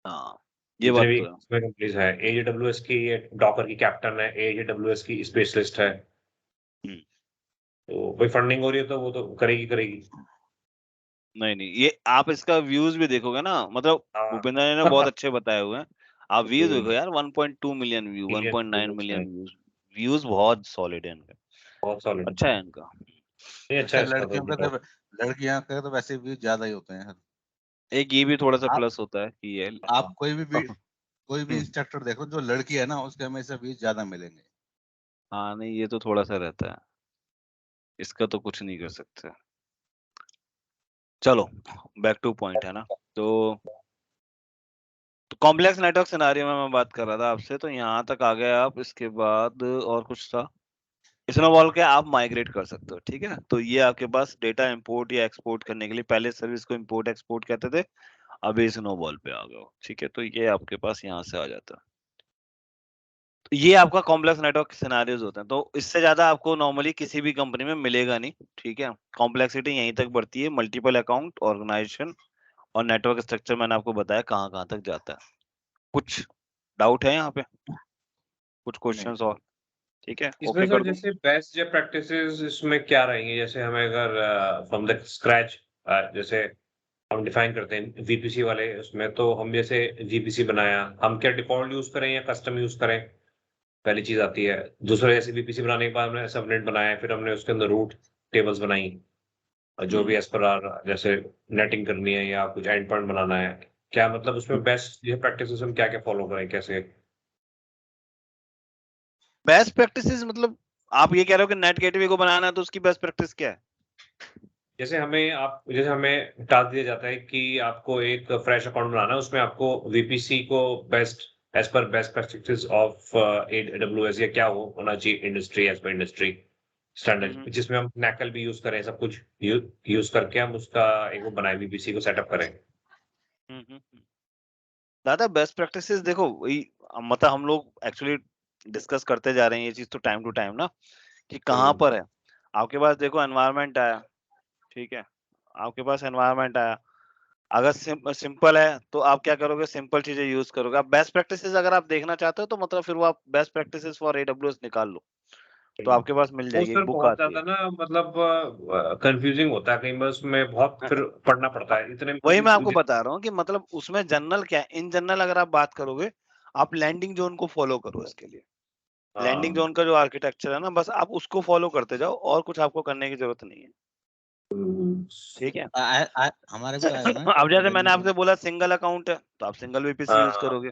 Speaker 1: हाँ ये
Speaker 2: जितने
Speaker 1: बात
Speaker 2: भी
Speaker 1: तो है।
Speaker 2: इसमें कंपनीज है, एजेडब्ल्यूएस की, ये डॉकर की कैप्टन है, एजेडब्ल्यूएस की स्पेशलिस्ट है।
Speaker 1: हम्म,
Speaker 2: तो कोई फंडिंग हो रही है तो वो तो करेगी करेगी।
Speaker 1: नहीं नहीं, ये आप इसका व्यूज भी देखोगे ना, मतलब
Speaker 2: हाँ
Speaker 1: भूपेंद्र ने बहुत अच्छे बताए हुए हैं, आप व्यूज देखो
Speaker 2: मिलियन
Speaker 1: यार, 1.2 मिलियन व्यू, 1.9
Speaker 2: व्यूज है,
Speaker 1: मिलियन व्यूज, व्यूज बहुत सॉलिड है इनका,
Speaker 2: बहुत सॉलिड।
Speaker 1: अच्छा है इनका।
Speaker 2: ये अच्छा
Speaker 3: वैसे
Speaker 2: है इसका तो
Speaker 3: लड़कियों का
Speaker 2: बताओ।
Speaker 3: तो, लड़कियां का तो वैसे भी ज्यादा ही होते हैं।
Speaker 1: एक ये भी थोड़ा सा
Speaker 3: आप
Speaker 1: प्लस होता है कि ये
Speaker 3: आप कोई भी कोई भी इंस्ट्रक्टर देखो, जो लड़की है ना उसके हमेशा व्यूज ज्यादा मिलेंगे।
Speaker 1: हाँ नहीं, ये तो थोड़ा सा रहता है, इसका तो कुछ नहीं कर सकते। चलो बैक टू पॉइंट है ना। तो कॉम्प्लेक्स नेटवर्क सिनेरियो में मैं बात कर रहा था आपसे, तो यहाँ तक आ गए आप। इसके बाद और कुछ था, स्नोबॉल के आप माइग्रेट कर सकते हो, ठीक है। तो ये आपके पास डेटा इंपोर्ट या एक्सपोर्ट करने के लिए, पहले सर्विस को इंपोर्ट एक्सपोर्ट कहते थे, अभी स्नोबॉल पे आ गए हो, ठीक है। तो ये आपके पास यहाँ से आ जाता है। तो ये आपका कॉम्प्लेक्स नेटवर्क सिनेरियोज होते हैं। तो इससे ज्यादा आपको नॉर्मली किसी भी कंपनी में मिलेगा नहीं, ठीक है। कॉम्प्लेक्सिटी यहीं तक बढ़ती है, मल्टीपल अकाउंट, ऑर्गेनाइजेशन और नेटवर्क स्ट्रक्चर मैंने आपको बताया कहाँ कहाँ तक जाता है। कुछ डाउट है यहाँ पे, कुछ क्वेश्चंस और? ठीक है,
Speaker 2: इसमें
Speaker 1: ओके
Speaker 2: सर
Speaker 1: कर दूं?
Speaker 2: जैसे बेस्ट जो प्रैक्टिसेस इसमें क्या रहेंगे, जैसे हमें अगर फ्रॉम द स्क्रैच जैसे हम डिफाइन करते हैं वीपीसी वाले उसमें, तो हम जैसे वीपीसी बनाया, हम क्या डिफॉल्ट यूज करें या कस्टम यूज करें, पहली चीज आती है। दूसरा, जैसे वीपीसी बनाने के बाद हमने सबनेट बनाया, फिर हमने उसके अंदर रूट टेबल्स बनाई, और जो भी एज पर आर जैसे नेटिंग करनी है या कुछ एंड पॉइंट बनाना है, क्या मतलब उसमें बेस्ट ये प्रैक्टिसेस हम क्या क्या फॉलो करें, कैसे?
Speaker 1: बेस्ट प्रैक्टिसेस मतलब आप ये कह रहे हो कि नेट गेटवे को बनाना है तो उसकी बेस्ट प्रैक्टिस क्या है?
Speaker 2: जैसे हमें टास्क दिया जाता है कि आपको एक फ्रेश अकाउंट बनाना है, उसमें आपको वीपीसी को बेस्ट एज पर बेस्ट प्रैक्टिसेस ऑफ एडब्ल्यूएस या क्या होना चाहिए इंडस्ट्री, एज पर इंडस्ट्री स्टैंडर्ड, जिसमें हम नैकल भी यूज करें, सब कुछ यूज करके हम उसका एक वो बनाए, वीपीसी को सेटअप करें।
Speaker 1: दादा बेस्ट प्रैक्टिसेस देखो वही, मतलब हम लोग एक्चुअली डिस्कस करते जा रहे हैं ये चीज तो टाइम टू टाइम ना, कि कहाँ पर है। आपके पास देखो एनवायरनमेंट आया, ठीक है, आपके पास एनवायरनमेंट आया। अगर सिंपल है तो आप क्या करोगे, सिंपल चीजें यूज करोगे। आप बेस्ट प्रैक्टिसेस अगर आप देखना चाहते हो तो मतलब फिर वो आप बेस्ट प्रैक्टिसेस फॉर एडब्ल्यूएस निकाल लो, तो आपके पास मिल
Speaker 2: वो
Speaker 1: जाएगी,
Speaker 2: सर
Speaker 1: एक बुक
Speaker 2: बहुत
Speaker 1: आती
Speaker 2: ज्यादा
Speaker 1: है।
Speaker 2: ना, मतलब कंफ्यूजिंग होता है कई बार, उसमें बहुत फिर पढ़ना पड़ता है इतने
Speaker 1: वही मैं आपको बता रहा हूँ कि मतलब उसमें जनरल क्या है, इन जनरल अगर आप बात करोगे, आप लैंडिंग जोन को फॉलो करो इसके लिए। लैंडिंग जोन का जो आर्किटेक्चर है ना, बस आप उसको फॉलो करते जाओ, और कुछ आपको करने की जरूरत नहीं है, ठीक है।
Speaker 3: हमारे भी आया ना
Speaker 1: अब जैसे मैंने
Speaker 3: लैंडिंग जोन।
Speaker 1: आपसे बोला सिंगल अकाउंट है, तो आप सिंगल वीपीसी यूज करोगे।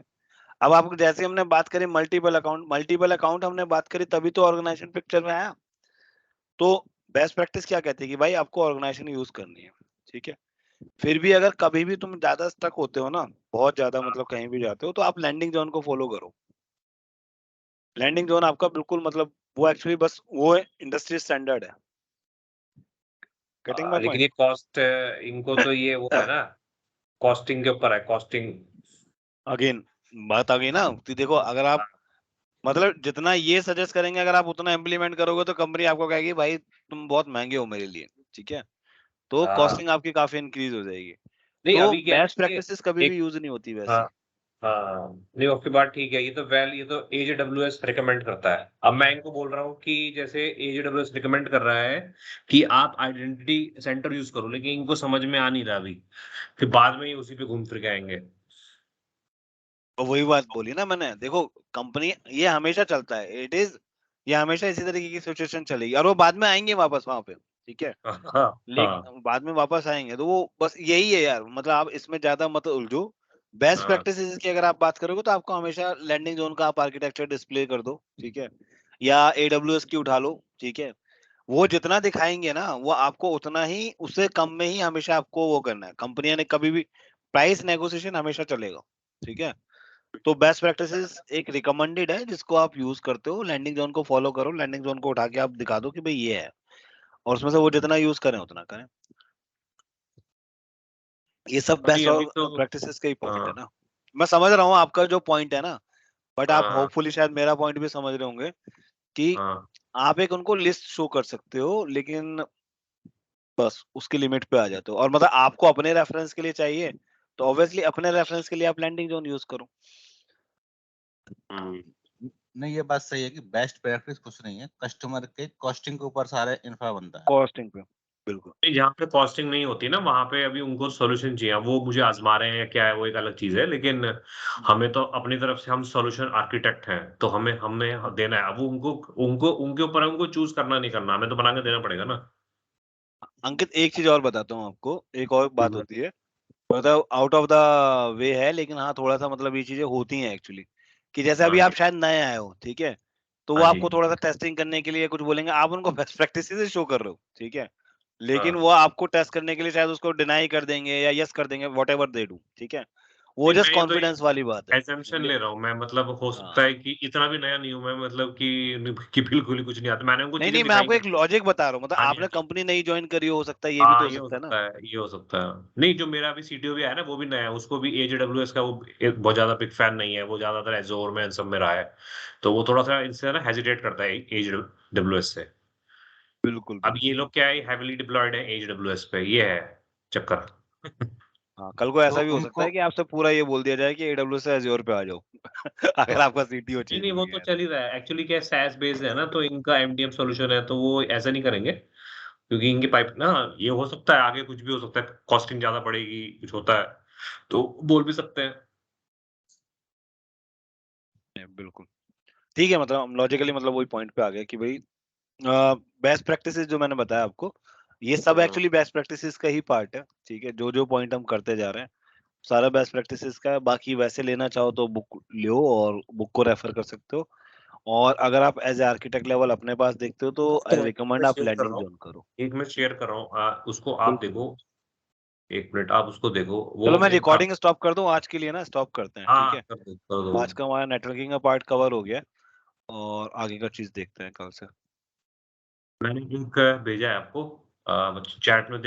Speaker 1: अब आपको जैसे हमने बात करी मल्टीपल अकाउंट हमने बात करी, तभी तो ऑर्गेनाइजेशन पिक्चर में आया। तो बेस्ट प्रैक्टिस क्या कहती है कि भाई आपको ऑर्गेनाइजेशन यूज करनी है, ठीक है। फिर भी अगर कभी भी तुम ज्यादा स्टक होते हो ना, बहुत ज्यादा मतलब कहीं भी जाते हो, तो आप लैंडिंग जोन को फॉलो करो। लैंडिंग जोन आपका बिल्कुल मतलब वो एक्चुअली बस वो इंडस्ट्री स्टैंडर्ड है। गेटिंग माय
Speaker 2: लेकिन
Speaker 1: पॉइंट?
Speaker 2: ये कॉस्ट, इनको तो ये वो है ना, कॉस्टिंग के ऊपर है, कॉस्टिंग।
Speaker 1: अगेन बात आ गई ना कि देखो, अगर आप मतलब जितना ये सजेस्ट करेंगे अगर आप उतना इम्प्लीमेंट करोगे, तो कंपनी आपको कहेगी भाई तुम बहुत महंगे हो मेरे लिए, ठीक है। तो
Speaker 2: हाँ
Speaker 1: कॉस्टिंग आपकी काफी इंक्रीज हो जाएगी।
Speaker 2: नहीं,
Speaker 1: तो
Speaker 2: अभी क्या है
Speaker 1: बेस्ट
Speaker 2: कि
Speaker 1: प्रैक्टिसेस कभी भी
Speaker 2: एक,
Speaker 1: यूज नहीं होती
Speaker 2: हाँ
Speaker 1: वैसी।
Speaker 2: हाँ, नहीं आपकी बात ठीक है, ये तो एजेडब्ल्यूएस रिकमेंड करता है। अब मैं इनको बोल रहा हूँ कि जैसे एजेडब्ल्यूएस रिकमेंड कर रहा है कि आप आइडेंटिटी सेंटर यूज करो, लेकिन इनको समझ में आ नहीं रहा अभी, फिर बाद में ही उसी पे घूम फिर के आएंगे।
Speaker 1: तो वही बात बोली ना मैंने, देखो कंपनी ये हमेशा चलता है, इट इज, ये हमेशा इसी तरीके की सिचुएशन चलेगी, और वो बाद में आएंगे वापस वहां पे, ठीक है।
Speaker 2: हाँ हाँ
Speaker 1: लेकिन बाद में वापस आएंगे, तो वो बस यही है यार, मतलब आप इसमें ज्यादा मत उलझो। बेस्ट
Speaker 2: हाँ
Speaker 1: प्रैक्टिसेस की अगर आप बात करोगे, तो आपको हमेशा लैंडिंग जोन का आप आर्किटेक्चर डिस्प्ले कर दो, ठीक है। या एडब्ल्यूएस की उठा लो, ठीक है। वो जितना दिखाएंगे ना, वो आपको उतना ही, उससे कम में ही हमेशा आपको वो करना है। कंपनियां ने कभी भी प्राइस नेगोशिएशन हमेशा चलेगा, ठीक है। तो बेस्ट प्रैक्टिसेस एक रिकमेंडेड है जिसको आप यूज करते हो, लैंडिंग जोन को फॉलो करो, लैंडिंग जोन को उठा के आप दिखा दो कि भाई ये है, और उसमें से वो जितना यूज करें उतना करें। ये सब
Speaker 2: अभी
Speaker 1: बेस्ट
Speaker 2: अभी तो
Speaker 1: प्रैक्टिसेस का ही पॉइंट है
Speaker 2: हाँ
Speaker 1: ना। मैं समझ रहा हूँ आपका जो पॉइंट है ना, बट आप
Speaker 2: हाँ
Speaker 1: होपफुली शायद मेरा पॉइंट भी समझ रहे होंगे कि
Speaker 2: हाँ
Speaker 1: आप एक उनको लिस्ट शो कर सकते हो, लेकिन बस उसकी लिमिट पे आ जाते हो। और मतलब आपको अपने रेफरेंस के लिए चाहिए, तो ऑब्वियसली अपने रेफरेंस के लिए आप लैंडिंग जोन यूज करो।
Speaker 2: हम्म।
Speaker 3: नहीं, ये बात सही है कि बेस्ट प्रैक्टिस कुछ नहीं है, कस्टमर के कॉस्टिंग के ऊपर सारा इंफ्रा बनता है।
Speaker 1: कॉस्टिंग पे बिल्कुल।
Speaker 2: जहाँ पे कॉस्टिंग नहीं होती ना, वहां पे अभी उनको सॉल्यूशन चाहिए, वो मुझे आजमा रहे हैं या क्या है, वो एक अलग चीज है, लेकिन हमें तो अपनी तरफ से हम सॉल्यूशन आर्किटेक्ट हैं, तो हमें हमें देना है। अब वो उनको उनको उनके ऊपर है, उनको चूज करना नहीं करना, हमें तो बना के देना पड़ेगा ना।
Speaker 1: अंकित एक चीज और बताता हूँ आपको, एक और बात
Speaker 2: हम्म।
Speaker 1: होती है मतलब आउट ऑफ द वे है, लेकिन हाँ थोड़ा सा मतलब ये चीजें होती हैं एक्चुअली, कि जैसे अभी
Speaker 2: हाँ
Speaker 1: आप
Speaker 2: जी,
Speaker 1: शायद नए आए हो, ठीक है, तो वो
Speaker 2: हाँ जी,
Speaker 1: आपको थोड़ा सा टेस्टिंग करने के लिए कुछ बोलेंगे, आप उनको बेस्ट प्रैक्टिसेस शो कर रहे हो, ठीक है, लेकिन
Speaker 2: हाँ।
Speaker 1: वो आपको टेस्ट करने के लिए शायद उसको डिनाई कर देंगे या यस कर देंगे, वॉट एवर दे डू, ठीक है, वो
Speaker 2: नहीं,
Speaker 1: जस्ट
Speaker 2: मैं ये तो
Speaker 1: कॉन्फिडेंस वाली बात है।
Speaker 2: एजम्पशन ले रहा हूँ मैं, मतलब हो सकता
Speaker 1: हाँ,
Speaker 2: है कि इतना भी नया नहीं हूँ मैं, मतलब कि बिल्कुल ही कुछ नहीं आता, मैंने उनको
Speaker 1: नहीं
Speaker 2: चीजें
Speaker 1: नहीं, मैं
Speaker 2: दिखाई
Speaker 1: आपको एक
Speaker 2: हैं।
Speaker 1: लॉजिक बता रहा हूँ, मतलब
Speaker 2: हाँ जी, हाँ
Speaker 1: आपने
Speaker 2: जी।
Speaker 1: कंपनी नई ज्वाइन करी हो सकता है, ये भी तो
Speaker 2: हाँ,
Speaker 1: हो
Speaker 2: ये हो
Speaker 1: सकता है ना।
Speaker 2: सकता है, ये हो सकता है। नहीं, जो मेरा अभी सीटीओ भी है ना, वो भी नया है, उसको भी एजेडब्ल्यूएस का वो बहुत ज्यादा बिग फैन नहीं है, वो ज्यादातर एज़ोर में इन सब में रहा है, तो वो थोड़ा सा इनसे ना हेजिटेट करता है एजेडब्ल्यूएस से।
Speaker 1: बिल्कुल
Speaker 2: अब ये
Speaker 1: बिल्कुल।
Speaker 2: लोग क्या है, हेवीली डिप्लॉयड है एजेडब्ल्यूएस पे, ये है चक्कर।
Speaker 1: हाँ, कल को
Speaker 3: तो
Speaker 1: ऐसा भी हो सकता
Speaker 3: उनको
Speaker 1: है कि आपसे पूरा ये बोल दिया जाए कि AWS से Azure पे आ जाओ अगर आपका CTO
Speaker 2: नहीं
Speaker 1: चेंज
Speaker 2: नहीं,
Speaker 1: हो
Speaker 2: वो
Speaker 1: गया
Speaker 2: तो
Speaker 1: है
Speaker 2: चल
Speaker 1: तो।
Speaker 2: ही रहा है एक्चुअली, क्या SaaS बेस्ड है ना, तो इनका एमडीएम सॉल्यूशन है, तो वो ऐसा नहीं करेंगे, क्योंकि इनकी पाइप ना, ये हो सकता है आगे कुछ भी हो सकता है, कॉस्टिंग ज्यादा बढ़ेगी, कुछ होता है, तो बोल भी सकते हैं।
Speaker 1: बिल्कुल ठीक है, मतलब हम लॉजिकली मतलब वही पॉइंट पे आ गए कि भाई बेस्ट प्रैक्टिसेस जो मैंने बताया आपको, ये सब
Speaker 2: हम्म,
Speaker 1: एक्चुअली बेस्ट प्रैक्टिसेस का ही पार्ट है, ठीक है, जो जो पॉइंट हम करते जा रहे हैं सारा बेस्ट प्रैक्टिसेस का है। बाकी वैसे लेना चाहो तो बुक लो और बुक को रेफर कर सकते हो, और अगर आप एज ए आर्किटेक्ट लेवल अपने पास देखते हो तो आई
Speaker 2: मैं
Speaker 1: रिकमेंड आप
Speaker 2: शेयर कर
Speaker 1: लैंडिंग
Speaker 2: रहा हूँ,
Speaker 1: जोन करो।
Speaker 2: एक मिनट शेयर कर रहा हूँ, उसको आप
Speaker 1: बिल्कुल
Speaker 2: देखो,
Speaker 1: बिल्कुल।
Speaker 2: एक मिनट आप उसको देखो,
Speaker 1: चलो
Speaker 2: वो
Speaker 1: मैं
Speaker 2: एक काम।
Speaker 1: रिकॉर्डिंग स्टॉप कर दूं आज के लिए ना, स्टॉप करते हैं, ठीक
Speaker 2: हाँ,
Speaker 1: है,
Speaker 2: कर दो।
Speaker 1: आज का हमारा नेटवर्किंग का पार्ट कवर हो गया और आगे का चीज देखते हैं कल से।
Speaker 2: मैंने लिंक भेजा है आपको, चैट में